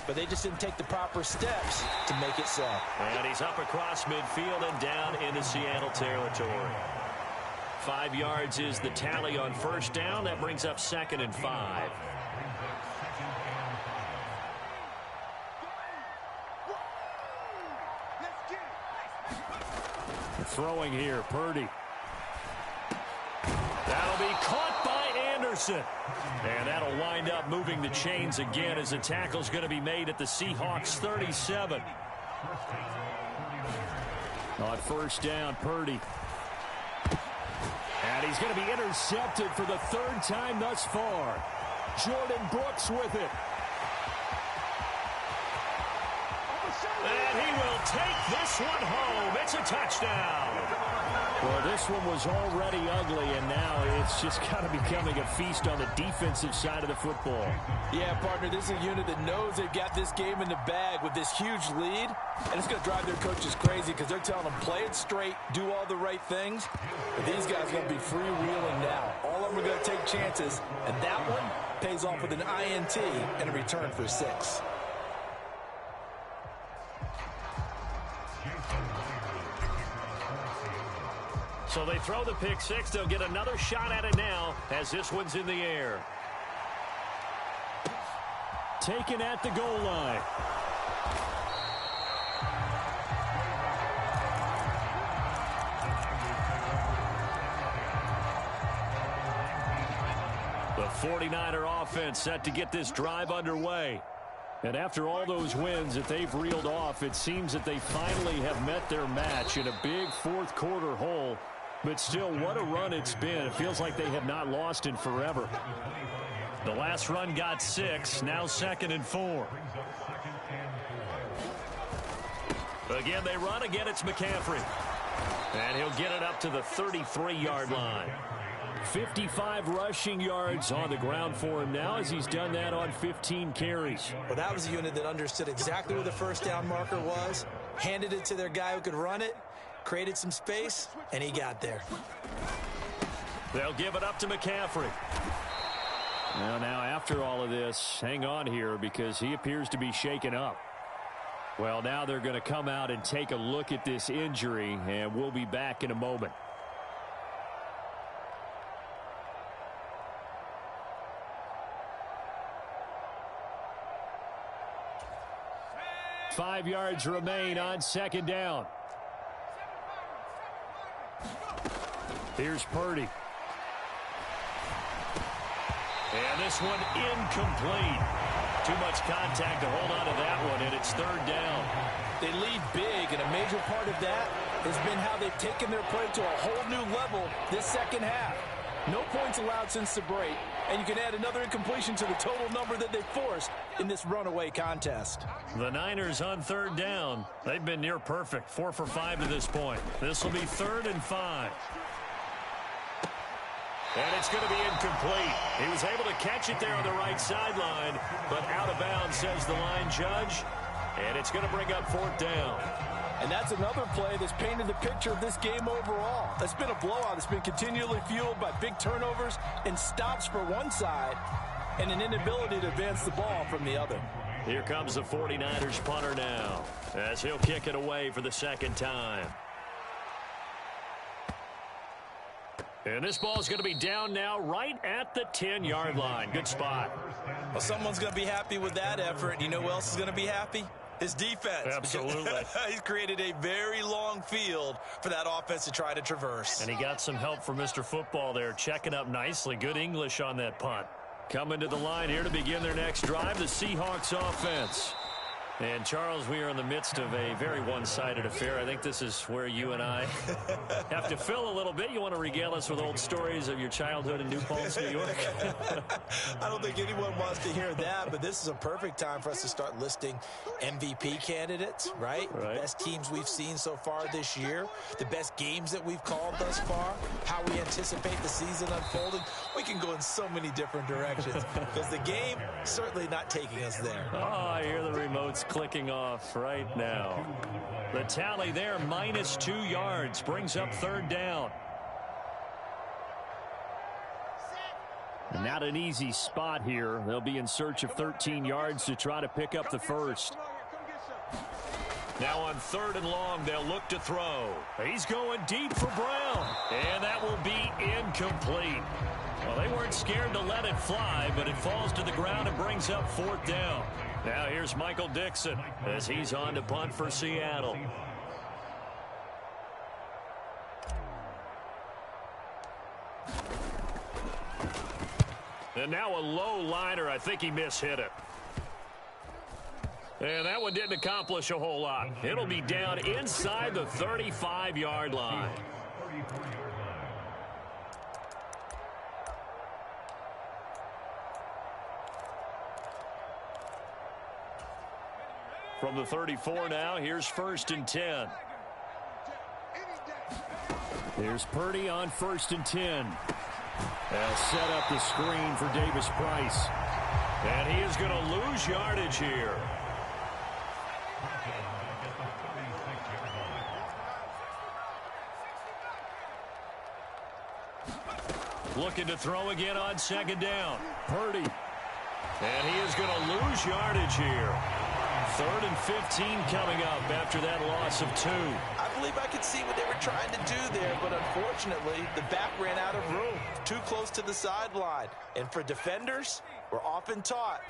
but they just didn't take the proper steps to make it so. And he's up across midfield and down into Seattle territory. 5 yards is the tally on first down. That brings up 2nd and 5. Throwing here, Purdy. That'll be caught by Anderson. And that'll wind up moving the chains again as the tackle's going to be made at the Seahawks 37. On first down, Purdy. And he's going to be intercepted for the 3rd time thus far. Jordan Brooks with it. And he will take this one home. It's a touchdown. Well, this one was already ugly, and now it's just kind of becoming a feast on the defensive side of the football. Yeah, partner, this is a unit that knows they've got this game in the bag with this huge lead, and it's going to drive their coaches crazy because they're telling them, play it straight, do all the right things. But these guys are going to be freewheeling now. All of them are going to take chances, and that one pays off with an INT and a return for 6. So they throw the pick 6. They'll get another shot at it now as this one's in the air. Taken at the goal line. The 49er offense set to get this drive underway. And after all those wins that they've reeled off, it seems that they finally have met their match in a big 4th quarter hole. But still, what a run it's been. It feels like they have not lost in forever. The last run got 6. Now 2nd and 4. Again, they run. Again, it's McCaffrey. And he'll get it up to the 33-yard line. 55 rushing yards on the ground for him now as he's done that on 15 carries. Well, that was a unit that understood exactly where the first down marker was, handed it to their guy who could run it, created some space, and he got there. They'll give it up to McCaffrey. Well, now after all of this, hang on here because he appears to be shaken up. Well, now they're going to come out and take a look at this injury, and we'll be back in a moment. Five yards remain on 2nd down. Here's Purdy. And this one incomplete. Too much contact to hold on to that one, and it's 3rd down. They lead big, and a major part of that has been how they've taken their play to a whole new level this second half. No points allowed since the break, and you can add another incompletion to the total number that they forced in this runaway contest. The Niners on 3rd down. They've been near perfect, 4 for 5 to this point. This will be 3rd and 5. And it's going to be incomplete. He was able to catch it there on the right sideline, but out of bounds, says the line judge. And it's going to bring up 4th down. And that's another play that's painted the picture of this game overall. It's been a blowout. It's been continually fueled by big turnovers and stops for one side and an inability to advance the ball from the other. Here comes the 49ers punter now as he'll kick it away for the 2nd time. And this ball is going to be down now right at the 10-yard line. Good spot. Well, someone's going to be happy with that effort. You know who else is going to be happy? His defense. Absolutely. He's created a very long field for that offense to try to traverse. And he got some help from Mr. Football there, checking up nicely. Good English on that punt. Coming to the line here to begin their next drive, the Seahawks offense. And, Charles, we are in the midst of a very one-sided affair. I think this is where you and I have to fill a little bit. You want to regale us with old stories of your childhood in New Paltz, New York? I don't think anyone wants to hear that, but this is a perfect time for us to start listing MVP candidates, right? The best teams we've seen so far this year, the best games that we've called thus far, how we anticipate the season unfolding. We can go in so many different directions because the game certainly not taking us there. Oh, I hear the remotes clicking off right now. The tally there, -2 yards, brings up 3rd down. Not an easy spot here. They'll be in search of 13 yards to try to pick up the first. Now on 3rd and long, they'll look to throw. He's going deep for Brown. And that will be incomplete. Well, they weren't scared to let it fly, but it falls to the ground and brings up 4th down. Now here's Michael Dixon as he's on to punt for Seattle. And now a low liner. I think he mishit it. And that one didn't accomplish a whole lot. It'll be down inside the 35-yard line. From the 34 now, here's 1st and 10. Here's Purdy on 1st and 10. They'll set up the screen for Davis Price. And he is going to lose yardage here. Looking to throw again on 2nd down. Purdy. And he is going to lose yardage here. 3rd and 15 coming up after that loss of 2. I believe I could see what they were trying to do there, but unfortunately, the back ran out of room. Too close to the sideline. And for defenders, we're often taught,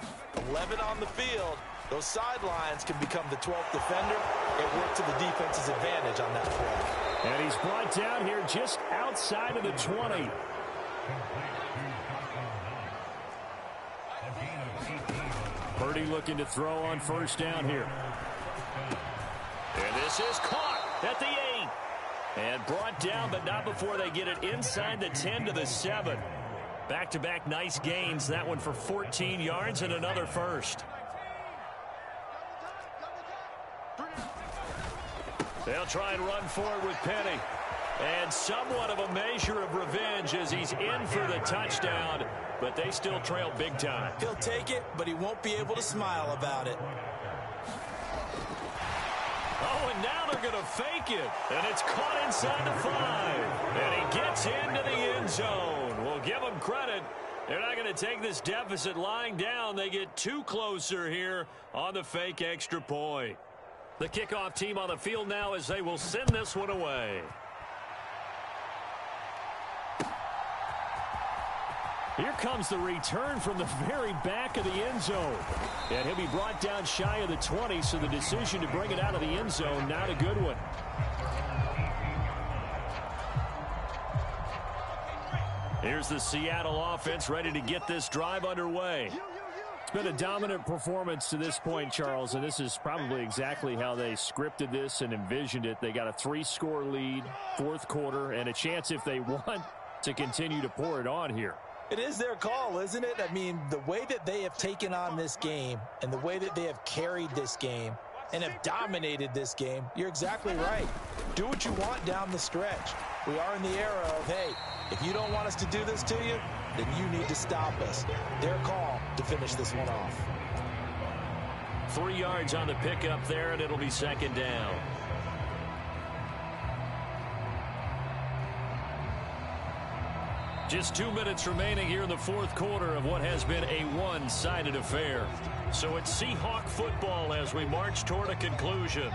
11 on the field, those sidelines can become the 12th defender. It worked to the defense's advantage on that play. And he's brought down here just outside of the 20. Purdy looking to throw on 1st down here. And this is caught at the 8. And brought down, but not before they get it inside the 10 to the 7. Back-to-back nice gains. That one for 14 yards and another first. They'll try and run forward with Penny. And somewhat of a measure of revenge as he's in for the touchdown, but they still trail big time. He'll take it, but he won't be able to smile about it. Oh, and now they're going to fake it. And it's caught inside the 5. And he gets into the end zone. We'll give them credit. They're not going to take this deficit lying down. They get too closer here on the fake extra point. The kickoff team on the field now as they will send this one away. Here comes the return from the very back of the end zone. And he'll be brought down shy of the 20, so the decision to bring it out of the end zone, not a good one. Here's the Seattle offense ready to get this drive underway. It's been a dominant performance to this point, Charles, and this is probably exactly how they scripted this and envisioned it. They got a 3-score lead, 4th quarter, and a chance if they want to continue to pour it on here. It is their call, isn't it? I mean, the way that they have taken on this game and the way that they have carried this game and have dominated this game, you're exactly right. Do what you want down the stretch. We are in the era of, hey, if you don't want us to do this to you, then you need to stop us. Their call to finish this one off. 3 yards on the pickup there, and it'll be 2nd down. Just 2 minutes remaining here in the 4th quarter of what has been a one-sided affair. So it's Seahawk football as we march toward a conclusion.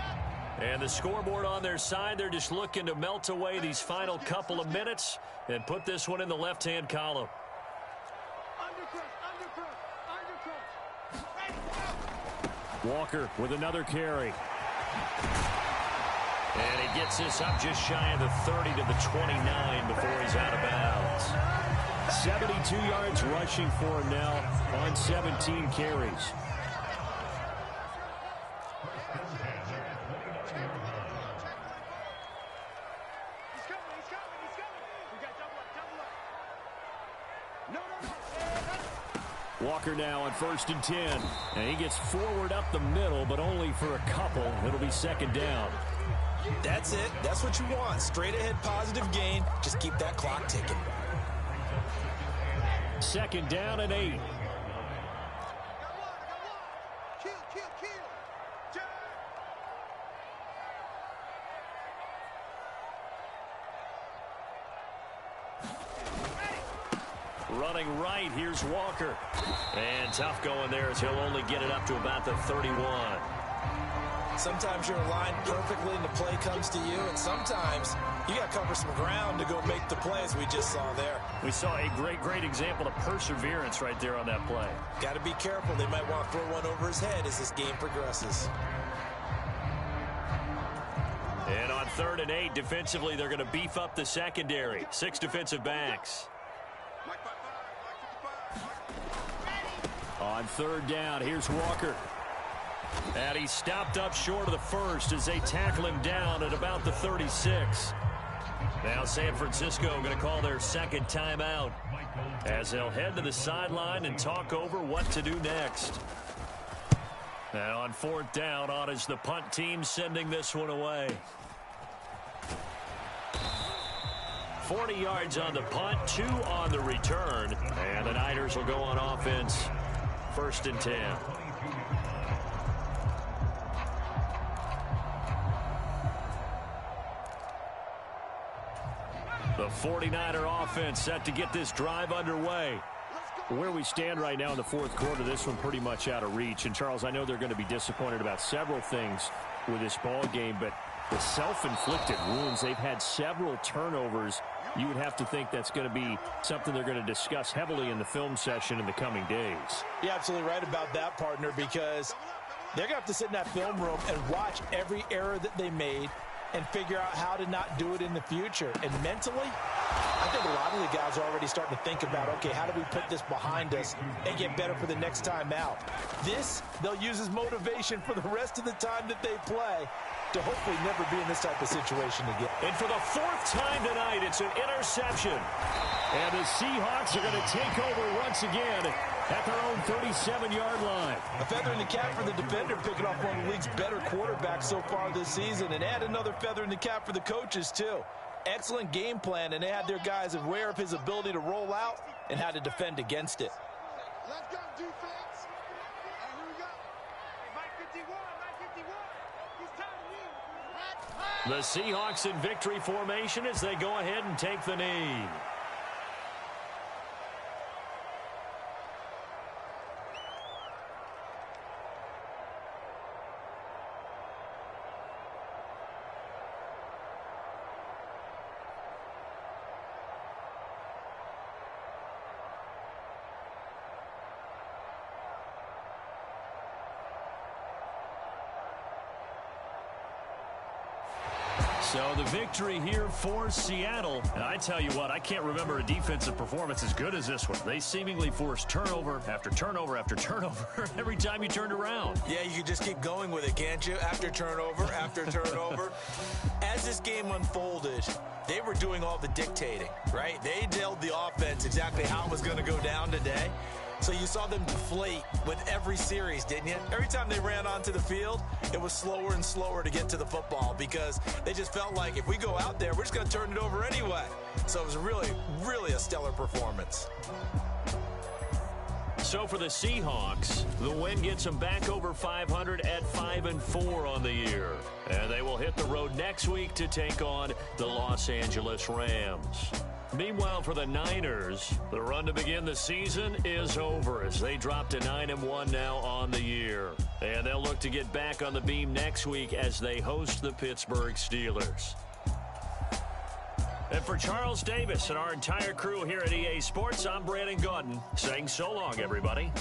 And the scoreboard on their side, they're just looking to melt away these final couple of minutes and put this one in the left-hand column. Walker with another carry. And he gets this up just shy of the 30 to the 29 before he's out of bounds. 72 yards rushing for him now on 17 carries. Walker now on 1st and 10. And he gets forward up the middle, but only for a couple. It'll be 2nd down. That's it. That's what you want. Straight ahead positive gain. Just keep that clock ticking. 2nd down and 8. Running right, here's Walker. And tough going there as he'll only get it up to about the 31. Sometimes you're aligned perfectly and the play comes to you, and sometimes you got to cover some ground to go make the play, as we just saw there. We saw a great example of perseverance right there on that play. Got to be careful. They might want to throw one over his head as this game progresses. And on 3rd and 8, defensively, they're going to beef up the secondary. 6 defensive backs. On 3rd down, here's Walker. And he's stopped up short of the first as they tackle him down at about the 36. Now San Francisco going to call their second timeout as they'll head to the sideline and talk over what to do next. And on 4th down, on is the punt team sending this one away. 40 yards on the punt, 2 on the return. And the Niners will go on offense. 1st and 10. The 49er offense set to get this drive underway. Where we stand right now in the 4th quarter, this one pretty much out of reach. And, Charles, I know they're going to be disappointed about several things with this ball game, but the self-inflicted wounds, they've had several turnovers. You would have to think that's going to be something they're going to discuss heavily in the film session in the coming days. You're absolutely right about that, partner, because they're going to have to sit in that film room and watch every error that they made and figure out how to not do it in the future. And mentally, I think a lot of the guys are already starting to think about, okay, how do we put this behind us and get better for the next time out? This, they'll use as motivation for the rest of the time that they play to hopefully never be in this type of situation again. And for the 4th time tonight, it's an interception. And the Seahawks are going to take over once again at their own 37-yard line. A feather in the cap for the defender, picking off one of the league's better quarterbacks so far this season, and add another feather in the cap for the coaches, too. Excellent game plan, and they had their guys aware of his ability to roll out and how to defend against it. Let's go, defense. And here we go. Mike 51, Mike 51. He's The time to Seahawks in victory formation as they go ahead and take the knee. So the victory here for Seattle. And I tell you what, I can't remember a defensive performance as good as this one. They seemingly forced turnover after turnover after turnover every time you turned around. Yeah, you can just keep going with it, can't you? After turnover, after turnover. As this game unfolded, they were doing all the dictating, right? They told the offense exactly how it was going to go down today. So you saw them deflate with every series, didn't you? Every time they ran onto the field, it was slower and slower to get to the football because they just felt like if we go out there, we're just going to turn it over anyway. So it was really a stellar performance. So for the Seahawks, the win gets them back over 500 at 5-4 on the year. And they will hit the road next week to take on the Los Angeles Rams. Meanwhile, for the Niners, the run to begin the season is over as they drop to 9-1 now on the year. And they'll look to get back on the beam next week as they host the Pittsburgh Steelers. And for Charles Davis and our entire crew here at EA Sports, I'm Brandon Gaudin saying so long, everybody.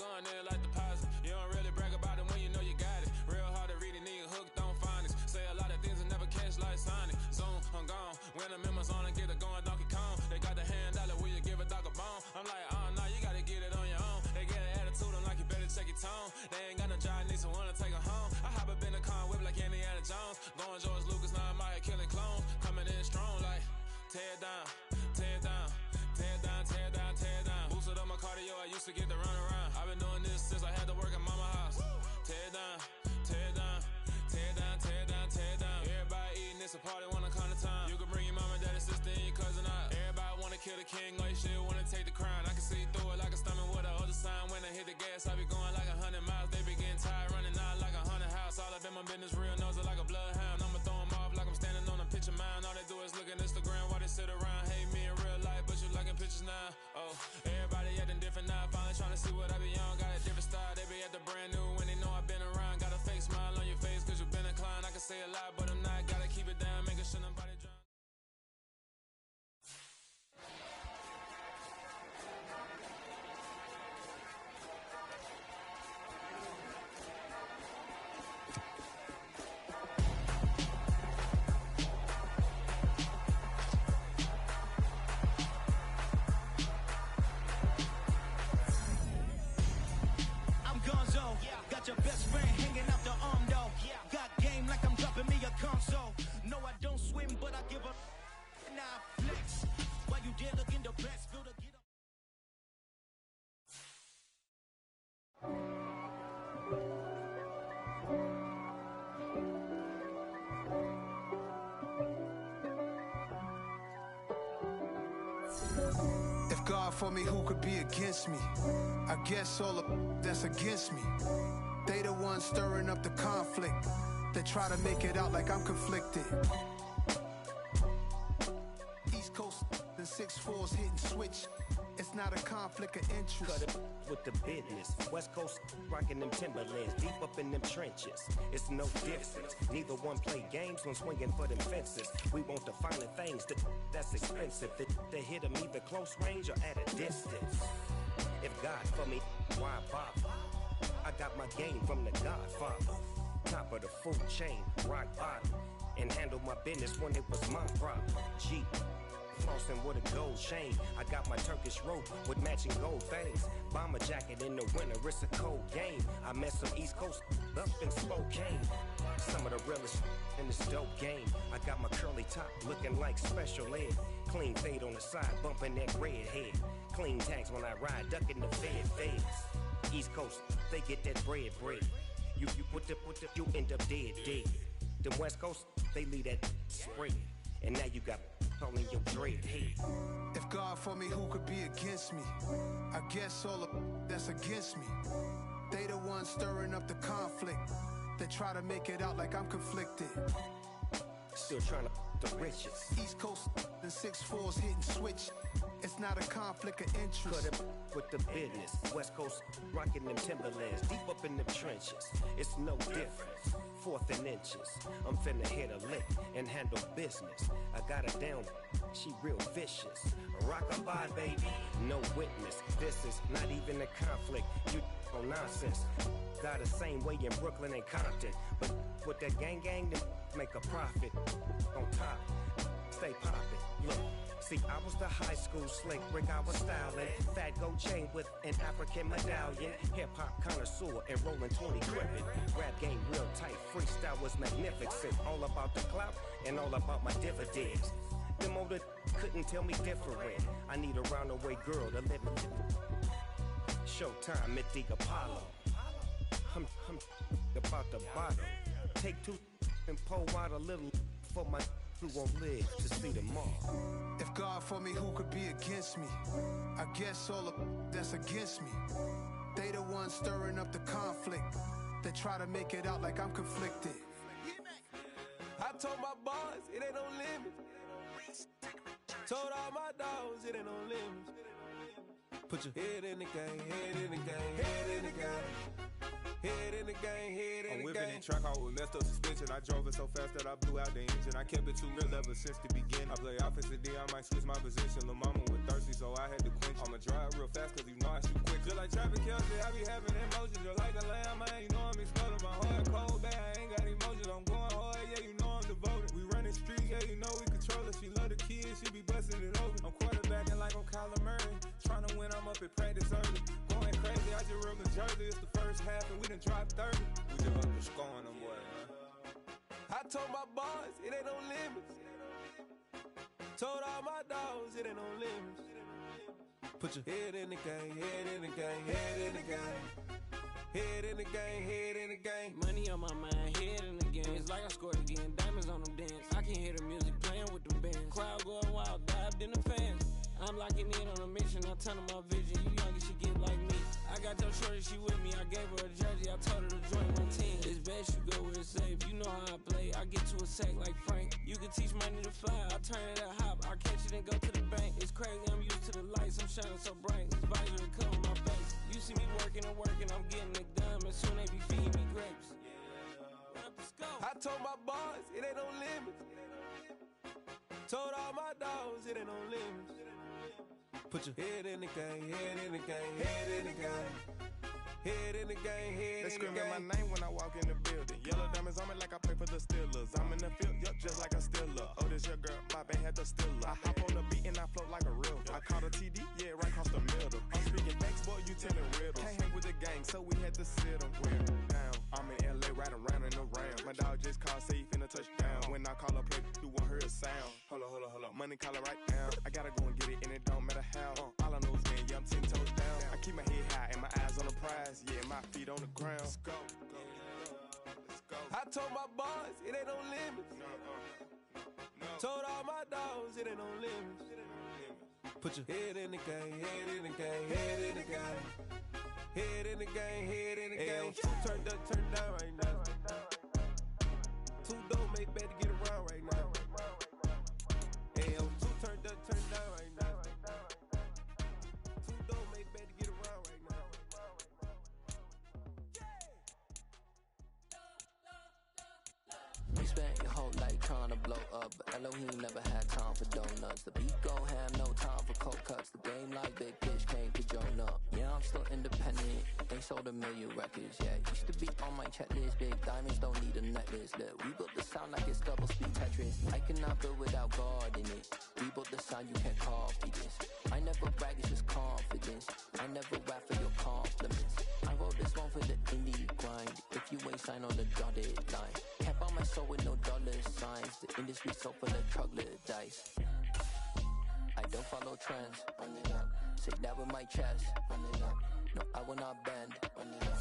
going in like deposit. You don't really brag about it when you know you got it. Real hard to read it, nigga hooked on phonics. Say a lot of things and never catch like Sonic. Zoom, I'm gone. When the members on and get it going Donkey Kong. They got the $100, will you give a dog a bone? I'm like, oh no, you gotta get it on your own. They get an attitude, I'm like, you better check your tone. They ain't got no job, need someone to take her home. I hop up in the car and whip like Indiana Jones. Going George Lucas, now I'm out here killing clones. Coming in strong like, tear down, tear down, tear down, tear down, tear down. Boosted up my cardio, I used to get to run around. I've been doing this since I had to work at mama house. Tear down, tear down, tear down, tear down, tear down. Everybody eating, it's a party when I come to time. You can bring your mama, daddy, sister, and your cousin out. Everybody wanna kill the king, or you shit wanna take the crown. I can see through it like a stomach with a other sign. When I hit the gas, I be going like 100 miles. They be getting tired, running out like 100 house. All up in my business, real nose it like a bloodhound. I'ma throw 'em off like I'm standing on a picture mound. All they do is look at Instagram while they sit around. Hate me in real life, but you liking pictures now. Oh, everybody acting different now. Finally trying to see what I be on. Got a different style, they be at the brand new when they know I've been around. Got a fake smile on your face cause you been inclined. I can say a lot, but I'm not. Gotta keep it down, making sure nobody drown. Got your best friend hanging out the arm though. Got game like I'm dropping me a console. No, I don't swim, but I give up. Now flex. While you dare look in the best, feel the get up. If God for me, who could be against me? I guess all of that's against me. They the ones stirring up the conflict. They try to make it out like I'm conflicted. East Coast, the 6'4's hitting switch. It's not a conflict of interest. Cut it with the business. West Coast rocking them Timberlands, deep up in them trenches. It's no difference. Neither one play games when swinging for them fences. We want the finer things that's expensive. They hit them either close range or at a distance. If God for me, why bother? I got my game from the Godfather. Top of the food chain, rock bottom. And handle my business when it was my problem. Jeep, flossing with a gold chain. I got my Turkish rope with matching gold things. Bomber jacket in the winter, it's a cold game. I met some East Coast up in Spokane. Some of the realest in this dope game. I got my curly top looking like special ed. Clean fade on the side, bumping that red head. Clean tags when I ride, ducking the feds. East Coast, they get that bread. You put the, you end up dead. Them West Coast, they leave that spread. And now you got all in your dread head. If God for me, who could be against me? I guess all of that's against me. They the ones stirring up the conflict. They try to make it out like I'm conflicted. Still trying to the riches. East Coast, the 6'4's hitting switch. It's not a conflict of interest. Cut it with the business. West Coast rocking them Timberlands, deep up in them trenches. It's no difference. 4th and inches. I'm finna hit a lick and handle business. I got her down, she real vicious. Rock-a-bye, baby, no witness. This is not even a conflict. You on nonsense. Got the same way in Brooklyn and Compton. But with that gang, then make a profit. On top, stay poppin'. Look. See, I was the high school slick Rick, I was styling. Fat gold chain with an African medallion. Hip-hop connoisseur and rolling 20 gripping. Rap game real tight, freestyle was magnificent. All about the clout and all about my dividends. Them older couldn't tell me different. I need a roundaway girl to live in. Showtime at the Apollo. I'm about the bottle. Take 2 and pour out a little for my who won't live to see them all. If God for me, who could be against me? I guess all of that's against me. They the ones stirring up the conflict. They try to make it out like I'm conflicted. I told my boys it ain't no limits. Told all my dogs it ain't no limits. Put your head in the game, head in the game, head in the game. Head in the game, head I'm whipping in track out with messed up suspension. I drove it so fast that I blew out the engine. I kept it too real ever since the beginning. I play offensive D, I might switch my position. Lil' mama was thirsty, so I had to quench. I'ma drive real fast, cause you know I shoot quick. Just like Travis Kelce, I be having emotions. Just like a lamb, man, you know I'm exploding. My heart cold, bad, I ain't got emotions. I'm going hard, yeah, you know I'm devoted. We running street, yeah, you know we control it. She love the kids, she be busting it over. I'm quarterbacking like I'm Kyler Murray. Trying to win, I'm up at practice early. Going crazy, I just rubbed the jersey. It's the first half and we done dropped 30. We just up to scoring them, boy, man. I told my boys, it ain't no limits. Told all my dogs, it ain't no limits. Put your head in the game, head in the game, head in the game. Head in the game, head in the game. Money on my mind, head in the game. It's like I scored again, diamonds on them dance. I can hear the music playing with them bands. Crowd going wild, dived in the fans. I'm locking in on a mission, I tell them my vision. You young, you should get like me. I got your shorty, she with me. I gave her a jersey, I told her to join my team. It's best you go where it's safe. You know how I play. I get to a sack like Frank. You can teach money to fly. I turn it a hop. I catch it and go to the bank. It's crazy, I'm used to the lights. I'm shining so bright. This visor to cover my face. You see me working and working. I'm getting it done. And soon they be feeding me grapes. I told my boys, it ain't no limits. Told all my dogs, it ain't no limits. Put your head in the game, head in the game, head in the game. Head in the game, head in the game. They screaming my name when I walk in the building. Yellow diamonds on me like I play for the Steelers. I'm in the field, yup, just like a Steeler. Oh, this your girl, my band had the Steeler. I hop on the beat and I float like a river. I caught a TD, yeah, right across the middle. I'm speaking facts, boy, you telling riddles. Can't hang with the gang, so we had to sit them down. I'm in LA, riding around in the Ram. My dog just called, say he finna touchdown. When I call a play, you won't hear a sound. Hold up, money call it right down. I gotta go and get it, and it don't matter how. All I know is, man, yeah, I'm 10 toes down. I keep my head high and my eyes on the prize. Yeah, my feet on the ground. Let's go. I told my boys, it ain't no limits. Told all my dogs, it ain't no limits. Put your head in the game, head in the game, head in the game. Head in the game, head in the game. Turned up, turned down right now. Too dope, make better get around right now. Hey, too turned up, turned down right now. Too dope, make better get around right now. You spent your whole life trying to blow up, but Elohim never had time for donuts. The beat go ham, no time for cold cuts. The game like Big Pitch came to join up. Yeah, I'm still independent, ain't sold a million records yet. Used to be on my checklist, big diamonds don't need a necklace. Look, we built the sound like it's double speed Tetris. I cannot build without God in it. We built the sound, you can't copy this. I never brag, it's just confidence. I never rap for your compliments. I wrote this one for the indie grind. If you ain't signed on the dotted line, can't buy my soul with no dollar signs. The industry so full of troglodytes. I don't follow trends. Run it up. Say that with my chest. Run it up. No, I will not bend. Run it up.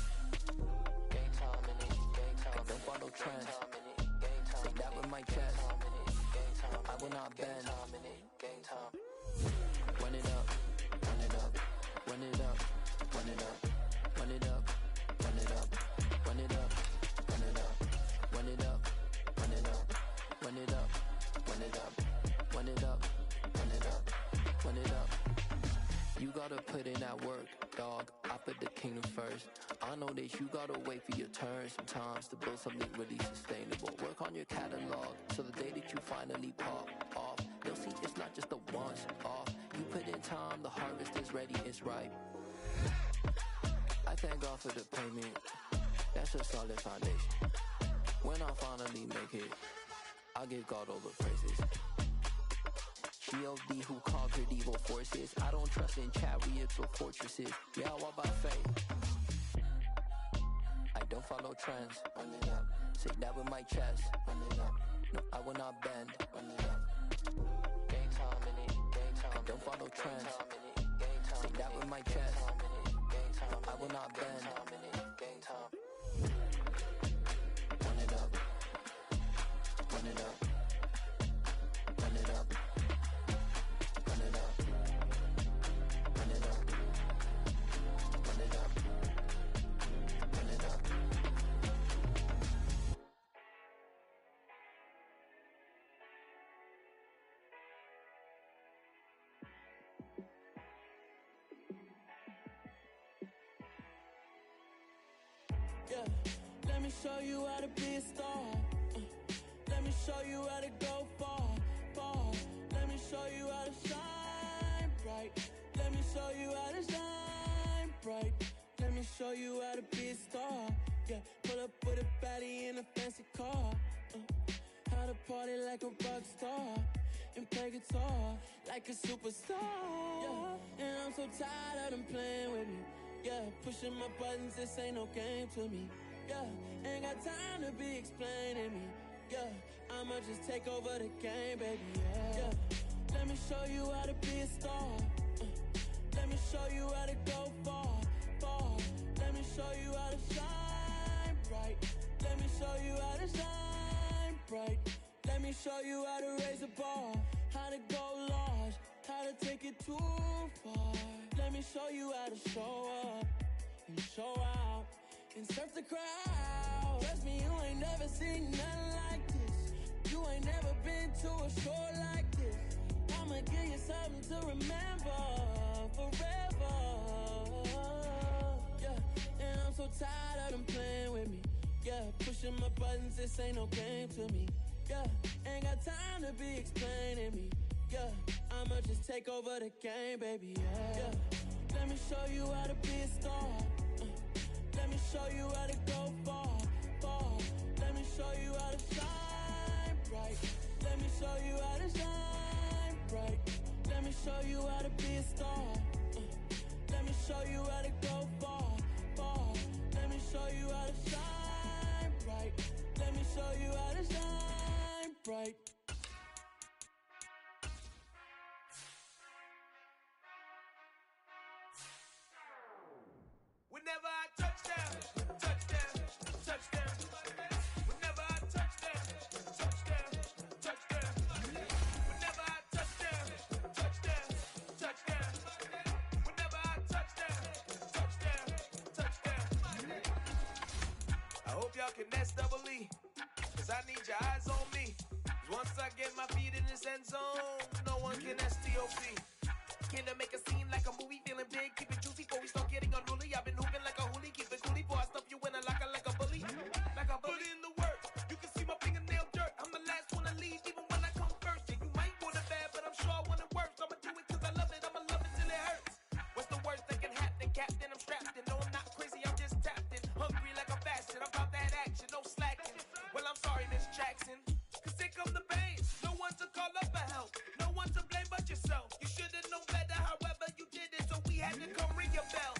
Game time in it. Game time. I don't follow trends. Say that with my chest. No, I will not bend. Game time. Run it up. Run it up. Run it up. Run it up. Run it up. Run it up. Run it up. Run it up. Run it up. Run it up. Run it up. Run it up. Run it up. Run it up. Run it up. You gotta put in that work, dog. I put the kingdom first. I know that you gotta wait for your turn sometimes to build something really sustainable. Work on your catalog so the day that you finally pop off, you'll see it's not just a once off. You put in time, the harvest is ready, it's ripe. I thank God for the payment. That's a solid foundation. When I finally make it, I'll give God all the praises. G.O.D. who conquered evil forces. I don't trust in chariots or fortresses. Yeah, I walk by faith. I don't follow trends. Run it up. Say that with my chest. Run it up. No, I will not bend. Run it up. Game time in it. Game time. I don't follow trends. Say that with my chest. No, I will not bend. Game time. Run it up. Run it up. Run it up. Run it up. Run it up. Run it up. Run it up. Yeah, let me show you how to be a star. Let me show you how to go far, far. Let me show you how to shine bright. Let me show you how to shine bright. Let me show you how to be a star. Yeah, pull up with a baddie in a fancy car. How to party like a rock star and play guitar like a superstar. Yeah, and I'm so tired of them playing with me. Yeah, pushing my buttons, this ain't no game to me. Yeah, ain't got time to be explaining me. Yeah, I'ma just take over the game, baby. Yeah, let me show you how to be a star. Let me show you how to go far, far. Let me show you how to shine bright. Let me show you how to shine bright. Let me show you how to raise a bar, how to go large, how to take it too far. Let me show you how to show up and show out and surf the crowd. Trust me, you ain't never seen nothing like this. You ain't never been to a show like this. I'ma give you something to remember forever. Yeah, and I'm so tired of them playing with me. Yeah, pushing my buttons, this ain't no game to me. Yeah, ain't got time to be explaining me. Yeah, I'ma just take over the game, baby. Yeah, let me show you how to be a star. Let me show you how to go far, far. Let me show you how to shine bright. Let me show you how to shine bright. Let me show you how to be a star. Let me show you how to go far, far. Let me show you how to shine bright. Let me show you how to shine bright. Whenever I touchdown, touchdown, touchdown. Whenever I touchdown, touchdown, touchdown. Whenever I touchdown, touchdown, touchdown. Whenever I touchdown, touchdown, touchdown. I hope y'all can nest double E, 'cause I need your eyes on me. 'Cause once I get my feet in this end zone, no one can STOP. Can I make a scene like a movie, feeling big, keep it juicy before we start getting unruly. I've been hooping like a hoolie, keep it coolie before I stuff you in a locker like a bully. Like a bully. Put in the work, you can see my fingernail dirt. I'm the last one to leave, even when I come first. Yeah, you might want it bad, but I'm sure I want it worse. I'ma do it 'cause I love it, I'ma love it till it hurts. What's the worst that can happen, Captain? I'm strapped in, no I'm not crazy, I'm just tapped in. Hungry like a fashion, I'm about that action, no slacking. Well, I'm sorry, Miss Jackson, 'cause here come the pain. No one to call up for help, no one to blame but yourself. You should've known better, however you did it, so we had to come ring your bell.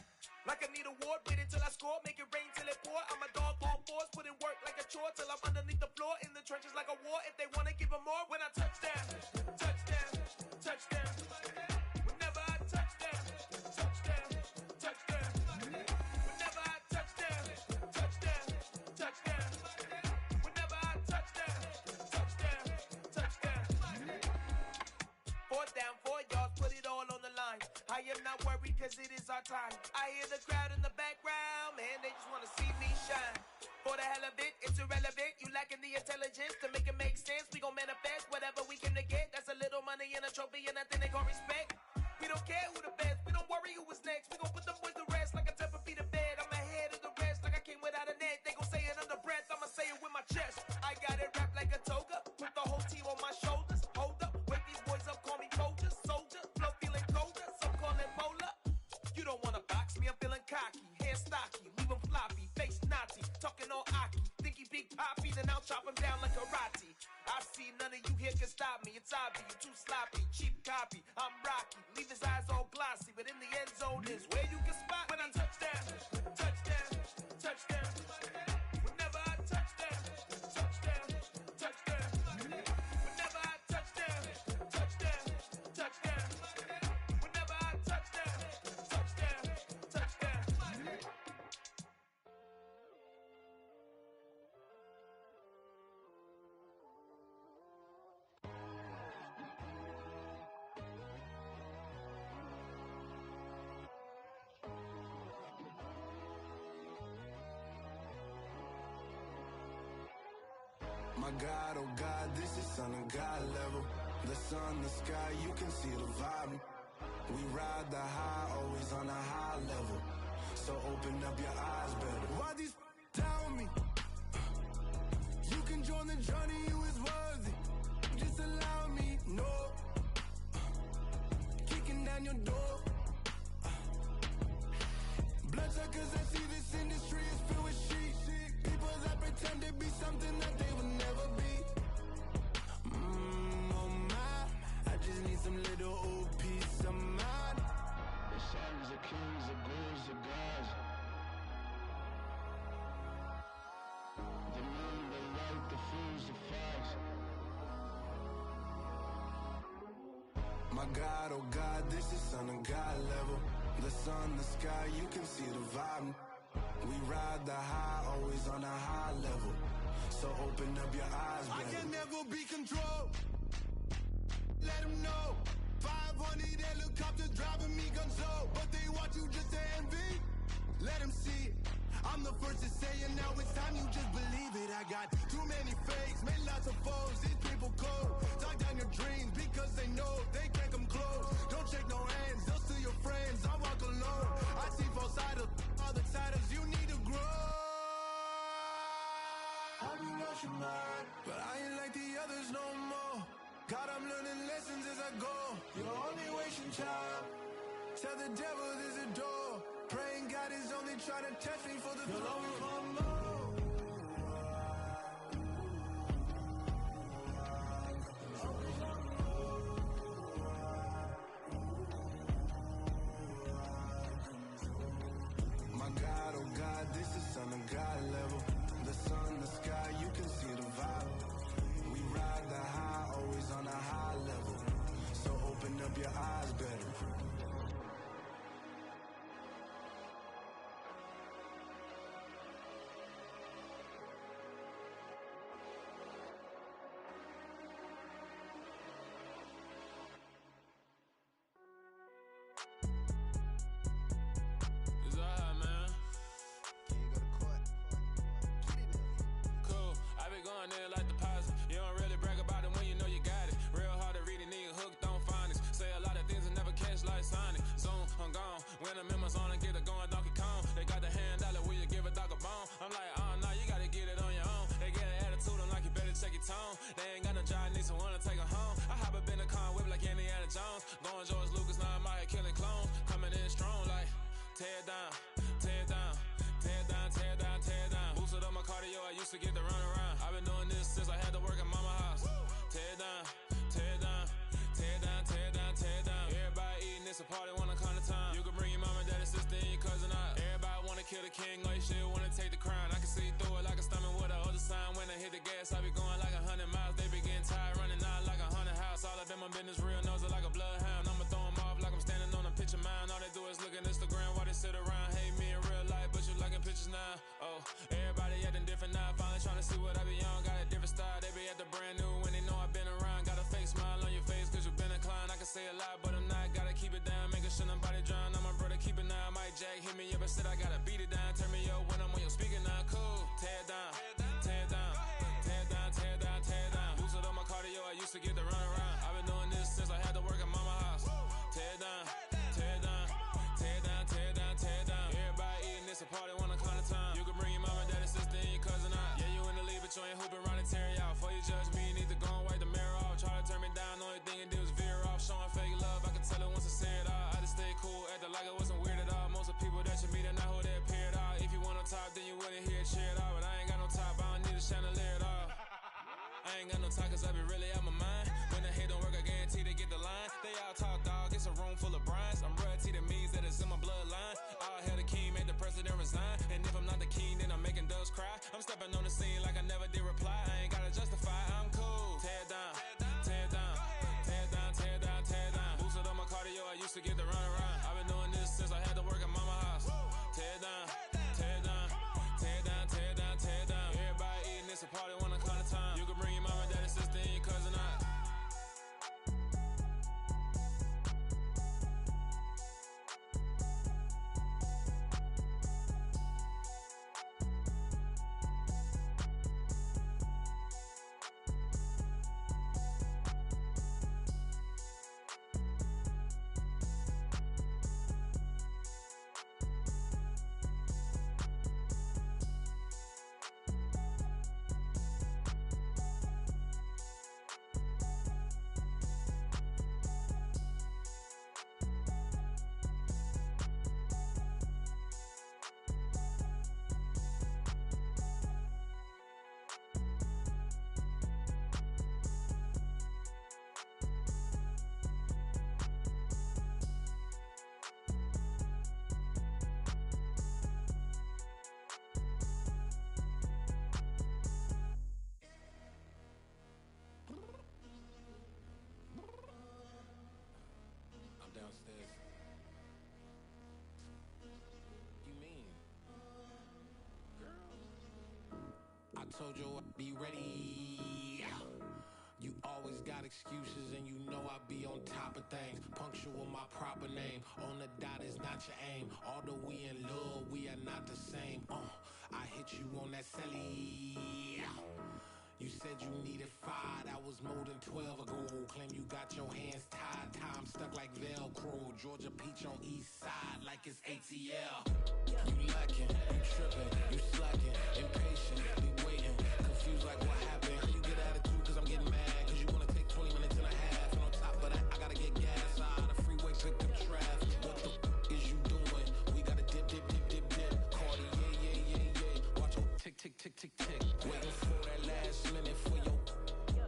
Like I need a ward, wait until I score, make it rain till it pour. I'm a dog, all fours, put in work like a chore till I'm underneath the floor, in the trenches like a war. If they wanna give them more, when I touchdown, touchdown, touchdown. Whenever I touchdown, touchdown, touchdown. Whenever I touchdown, touchdown, touchdown. Whenever I touchdown, touchdown, touchdown. 4th down, 4 yards, put it all on the line. I am not worried 'cause it is our time. I hear the crowd in the background, man, they just wanna see me shine. For the hell of it, it's irrelevant. You lacking the intelligence to make it make sense. We gon' manifest whatever we came to get. That's a little money and a trophy and nothing they call respect. We don't care who the best, we don't worry who was next. We gon' put the boys to rest like a Tempur to bed. I'm ahead of the rest like I came without a net. They gon' say it under breath, I'ma say it with my chest. I got it wrapped like a toga, put the whole team on my shoulders. Hold up, wake these boys up, call me soldier, soldier. Flow feeling colder, some call it polar. You don't wanna box me, I'm feeling cocky. Hair stocky, leave him floppy, face Nazi. Talking all Aki, think he big poppy, then I'll chop him down like karate. I see none of you here can stop me. It's obvious, you too sloppy, cheap copy. I'm Rocky, leave his eyes all glossy, but in the end zone is where you can spot when I touchdown, touchdown, touchdown. Whenever I touchdown, touchdown, touchdown. Whenever I touchdown, touchdown, touchdown. Whenever I touchdown, touchdown, touchdown. My God, oh God, this is Son of God level. The sun, the sky, you can see the vibe. We ride the high, always on a high level. So open up your eyes better. Why these tell me journey you is worthy. Just allow me, no. Kicking down your door. Bloodsuckers that see this industry is filled with sheep. People that pretend to be something that they will never be. Oh my, I just need some little old peace of mind. The sons of kings, the ghouls, the gods. The moon, the light, the fools, the facts. My God, oh God, this is Son of God level. The sun, the sky, you can see the vibe. We ride the high, always on a high level. So open up your eyes, baby. I can never be controlled. Let them know. 500 helicopters driving me gunso. But they want you just to envy. Let them see it. I'm the first to say it, now it's time you just believe it. I got too many fakes, made lots of foes. These people cold. Talk down your dreams because they know they can't come close. Don't shake no hands, they'll steal your friends. I walk alone. I see false idols, all the titles you need to grow. I've been watching mine, but I ain't like the others no more. God, I'm learning lessons as I go. You're only wasting time. Tell the devil there's a door. Praying God is only trying to test me for the throne. You'll always want more. My God, oh God, this is Son of God level. The sun, the sky, you can see the vibe. We ride the high, always on a high level. So open up your eyes better. It's alright, man. Cool. I be going there like deposit. You don't really brag about it when you know you got it. Real hard to read a nigga hooked on phonics. Say a lot of things and never catch like Sonic. Zoom, I'm gone. When I'm in my zone and get it going Donkey Kong. They got the hand dollar, will you give a dog a bone? I'm like, nah, you gotta get it on your own. They get an attitude, I'm like, you better check your tone. They ain't got no job, need someone to take her home. I hop up in the car, whip like Indiana Jones. Going George Lucas, now I'm out here killing clones. Coming in strong like, tear down, tear down, tear down, tear down, tear down. Boosted up my cardio, I used to get to run around. I've been doing this since I had to work at mama house. Tear down, tear down, tear down, tear down, tear down. Everybody eating, it's a party, one kind of time. You can bring your mama, daddy, sister, and your cousin out. Everybody wanna kill the king, or you shit wanna take the crown. I can see through it like a stomach with a other sign. When I hit the gas, I be going like 100 miles. They be getting tired, running out like 100 house. All up in my business, real nose like a bloodhound. I'ma throw them off like I'm standing on a picture mound. All they do is look at Instagram while they sit around. Hate me in real life, but you liking pictures now. Oh, everybody acting different now. Finally trying to see what I be on. Got a different style, they be at the brand new when they know I've been around. Got a fake smile on your face cause you been inclined. I can say a lot, but I'm not. Gotta keep it down, making sure nobody drown. I'm my brother, keep it now. Mike Jack hit me up and said I gotta beat it down. Turn me up when I'm on your speaker now. Cool, tear down, tear down, tear down, tear down, tear down. Boosted up my cardio, I used to get to run around. I've been doing this since I had to work at mama house. Tear down, tear down, tear down, tear down, tear down. Everybody eating, it's a party, one kind of time. You can bring your mama, daddy, sister, and your cousin out. Yeah, you in the league, but you ain't hooping around and tearing out. Before you judge me, you need to go and wipe the mirror off. Try to turn me down, the only thing it did was veer off. Showing fake love, I can tell it once I say it all. I just stay cool, acting like it wasn't weird at all. Most of the people that you meet are not who they appear at all. If you want on top, then you wouldn't hear it cheer at all. But I ain't got no top, I don't need a chandelier at all. I ain't got no talk cause I be really out my mind. When the hate don't work, I guarantee they get the line. They all talk dog, it's a room full of brinds. I'm royalty, that means that it's in my bloodline. All hell the king, made the president resign. And if I'm not the king, then I'm making doves cry. I'm stepping on the scene like I never did reply. I ain't gotta justify, I'm cool. Tear down, tear down, tear down, tear down, tear down. Boosted up my cardio, I used to get to run around. I've been doing this since I had to work at mama house. Tear down, tear down, tear down, tear down, tear down. Everybody eating, it's a party, one kind of time. You can bring your mama, daddy, sister, and your cousin out. told you I'd be ready. You always got excuses and you know I be on top of things. Punctual my proper name. On the dot is not your aim. Although we in love, we are not the same. I hit you on that celly. You said you needed 5, that was more than 12 ago. Claim you got your hands tied, time stuck like Velcro. Georgia Peach on east side like it's ATL. You lacking, you tripping, you slacking, impatient, be waiting, confused like what happened. You get attitude cause I'm getting mad, cause you wanna take 20 minutes and a half. And on top of that, I gotta get gas out of the freeway, pick up traffic. What the is you doing? We gotta dip, dip, dip, dip, dip. Cardi, yeah. Watch your tick, tick, tick, tick, tick. Waiting for that last minute for your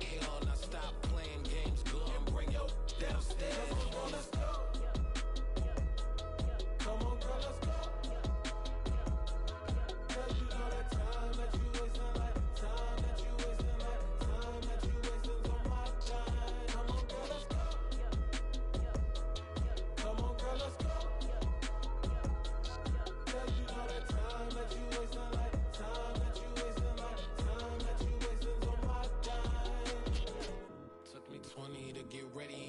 hell. Now stop playing games, go and bring your downstairs. Come on, girl, let's go. Come on, girl, let's go. Cause you know that time that you wasting, like time that you wasting, like time that you wasting on my time. Come on, girl, let's go. Come on, girl, let's go. Cause you know that time that you wasting, like time that you wasting, like time that you wasting on my time. Took me 20 to get ready.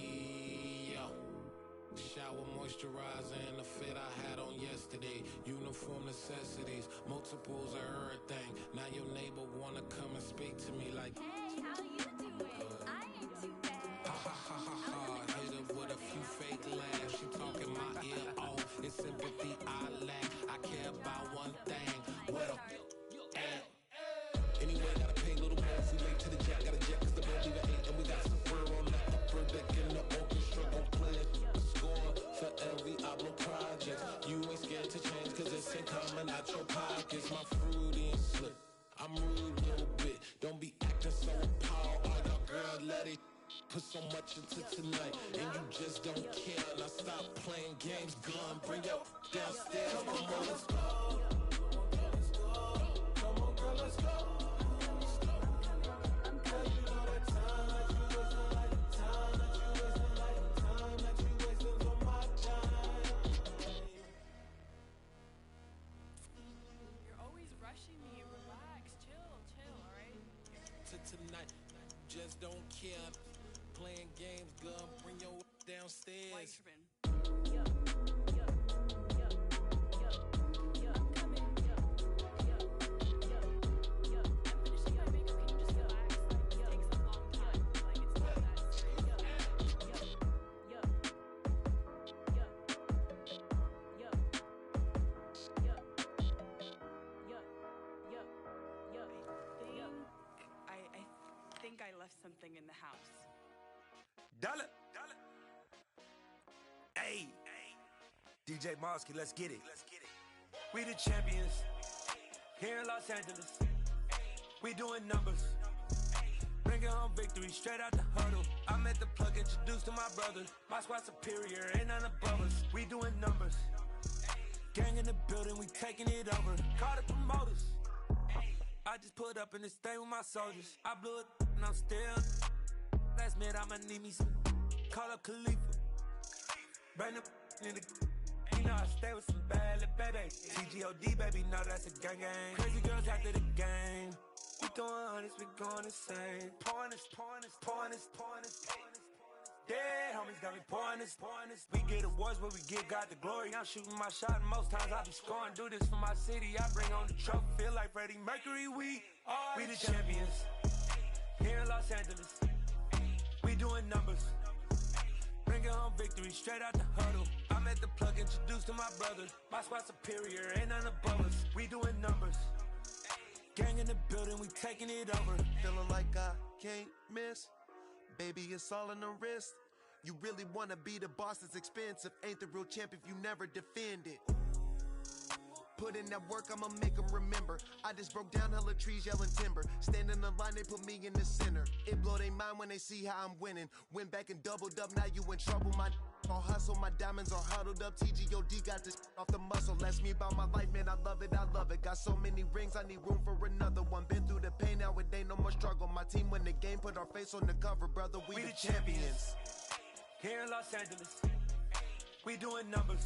Shower, moisturizer, and the fit I had on yesterday. Uniform necessities, multiples of everything. Now your neighbor wanna come and speak to me like, hey, how you doing? I ain't too bad. ha ha ha ha ha. Hit her with a few fake laughs. She talking my ear off. It's sympathy I lack. I care about one thing. What up? Anyway, gotta pay a little more. If we late to the jack, gotta jet cause the boat leave at 8. And we got some fur on the upper deck in the orchestra. Gon' play a score for every Ablo project. You ain't scared to change cause it's ain't coming out your pockets. My fruity and slick. I'm rude a little bit. Don't be acting so appalled. Oh, your girl, let it put so much into tonight. And you just don't care. Now stop playing games, gun. Bring your downstairs. Come on, let's go. Come on, girl, let's go. Cause you know that time that you wasting, like time that you wasting, like time that you wasting on my time. You're always rushing me. Relax, chill, alright? To tonight, just don't care. Playing games, gun. Bring your downstairs. White Trippin'. I think I left something in the house. Dollar. Hey. DJ Mosky, let's get it. We the champions. Here in Los Angeles. We doing numbers. Bringing home victory straight out the huddle. I met the plug, introduced to my brothers. My squad superior, ain't none above us. We doing numbers. Gang in the building, we taking it over. Call the promoters. I just put up in this thing with my soldiers. I blew it and I'm still. Last minute I'ma need me some. Call up Khalifa. Bring the in the. You know I stay with some bad little baby. TGOD baby, know that's a gang gang. Crazy girls after the game. We doing honest, we going insane. Pouring this. Dead homies got me pouring this. We get awards where we give God the glory. I'm shooting my shot and most times I be scoring. Do this for my city, I bring on the trophy. Feel like Freddie Mercury, we the champions. Here in Los Angeles, we doing numbers. Bringing home victory straight out the huddle. I met the plug, introduced to my brothers. My squad superior, ain't none above us. We doing numbers. Gang in the building, we taking it over. Feeling like I can't miss. Baby, it's all in the wrist. You really wanna be the boss, it's expensive. Ain't the real champ if you never defend it. Put in that work, I'ma make them remember. I just broke down hella trees, yelling timber. Stand in the line, they put me in the center. It blow their mind when they see how I'm winning. Went back and doubled up, now you in trouble. My all hustle, my diamonds are huddled up. TGOD got this off the muscle. Ask me about my life, man, I love it. Got so many rings, I need room for another one. Been through the pain, now it ain't no more struggle. My team win the game, put our face on the cover, brother. We the champions. Here in Los Angeles, we doing numbers.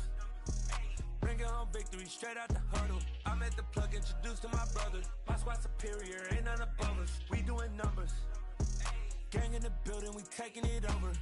Bringing home victory straight out the huddle. I'm at the plug, introduced to my brother. My squad superior, ain't none above us. We doing numbers. Gang in the building, we taking it over.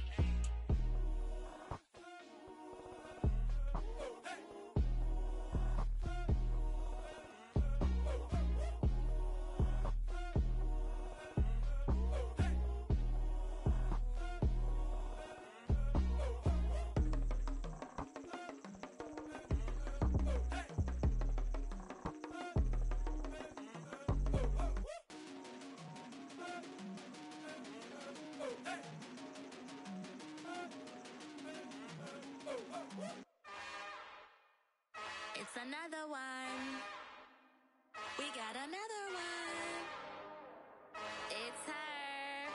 It's another one. We got another one. It's her.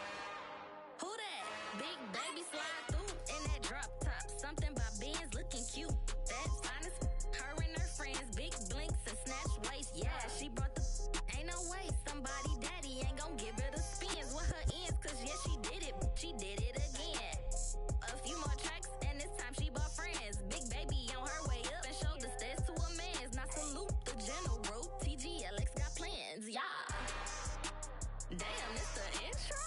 Who that? Big baby slide through in that drop top. Something by Benz looking cute. That's honest. Her and her friends, big blinks and snatch waist. Yeah, she brought the. Ain't no way somebody daddy ain't gon' give her the spins with her ends. Cause yeah, she did it. She did it again. A few more tracks and this time she bought friends. Big baby on her way up and showed the stairs to a man's. Now salute the general. TGLX got plans, yeah. Damn, it's the intro?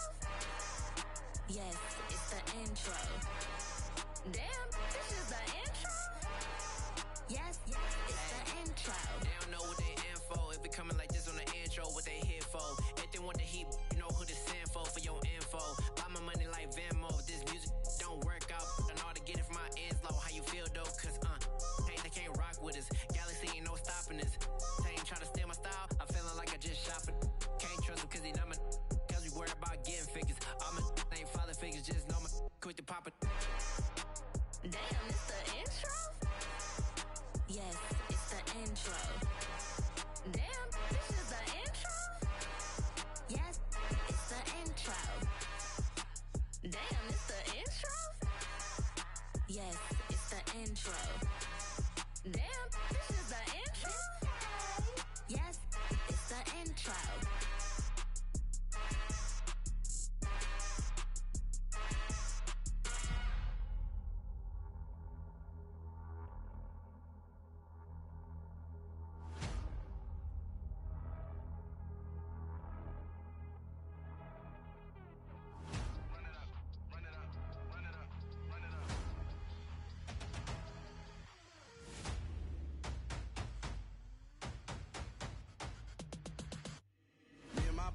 Yes, it's the intro. Damn, this is the intro? Yes, it's the intro. They don't know what they info. If it coming like this on the intro, what they here for? If they want the heat, you know who to send for your info. Buy my money like Venmo. This music don't work out. I know how to get it from my ends low. How you feel though? Cause hey, they can't rock with us. Galaxy ain't no stopping us. They ain't trying to steal my style. I'm feeling like I just shop it. Can't trust him cause he not my. Cause we worried about getting figures. All my ain't father figures. Just know my quick to pop it. Damn, it's the intro? Yes, it's the intro. Damn, this is the intro? Yes, it's the intro. Damn, it's the intro? Yes, it's the intro. Damn, this is the intro? Yes, it's the intro.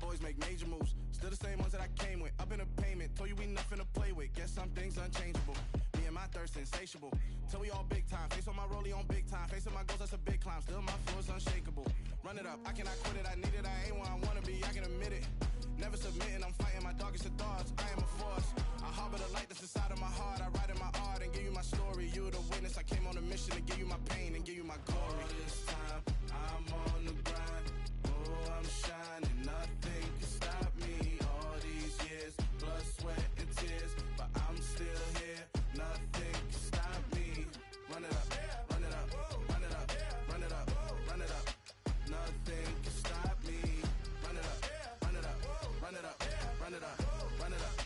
Boys make major moves, still the same ones that I came with. Up in a payment, told you we nothing to play with. Guess some things unchangeable. Me and my thirst insatiable. Till we all big time. Face on my rollie on big time. Facing my goals, that's a big climb. Still my flow is unshakable. Run it up, I cannot quit it. I need it, I ain't where I wanna be. I can admit it. Never submitting, I'm fighting my darkest of thoughts. I am a force. I harbor the light that's inside of my heart. I write in my art and give you my story. You the witness. I came on a mission to give you my pain and give you my glory. All this time, I'm on the grind. Oh, I'm shining. Nothing can stop me. All these years, blood, sweat, and tears. But I'm still here. Nothing can stop me. Run it up, run it up, run it up, run it up, run it up. Nothing can stop me. Run it up, run it up, run it up, run it up, run it up.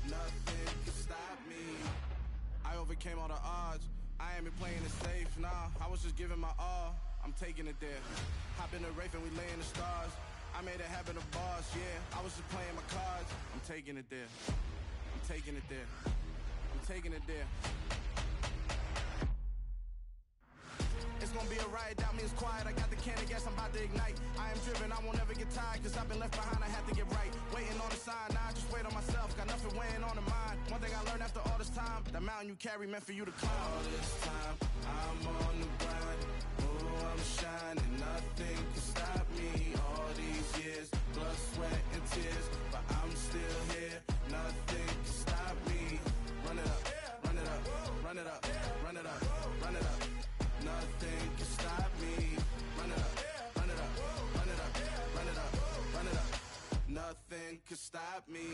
Nothing can stop me. I overcame all the odds. I ain't been playing it safe, nah. I was just giving my all. I'm taking it there. Hop in the Wraith and we lay in the stars. I made it happen to boss, yeah. I was just playing my cards. I'm taking it there. I'm taking it there. I'm taking it there. It's gonna be a riot, doubt me it's quiet. I got the can of gas, I'm about to ignite. I am driven, I won't ever get tired. Cause I've been left behind, I have to get right. Waiting on the sign, now I just wait on myself. Got nothing weighing on the mind. One thing I learned after all this time, the mountain you carry meant for you to climb. All this time, I'm on the grind. Oh, I'm shining. Nothing can stop me. All these years, blood, sweat, and tears. But I'm still here. Nothing can stop me. Run it up, run it up, run it up, run it up, run it up. Nothing can stop me. Run it up, run it up, run it up, run it up, run it up. Nothing can stop me.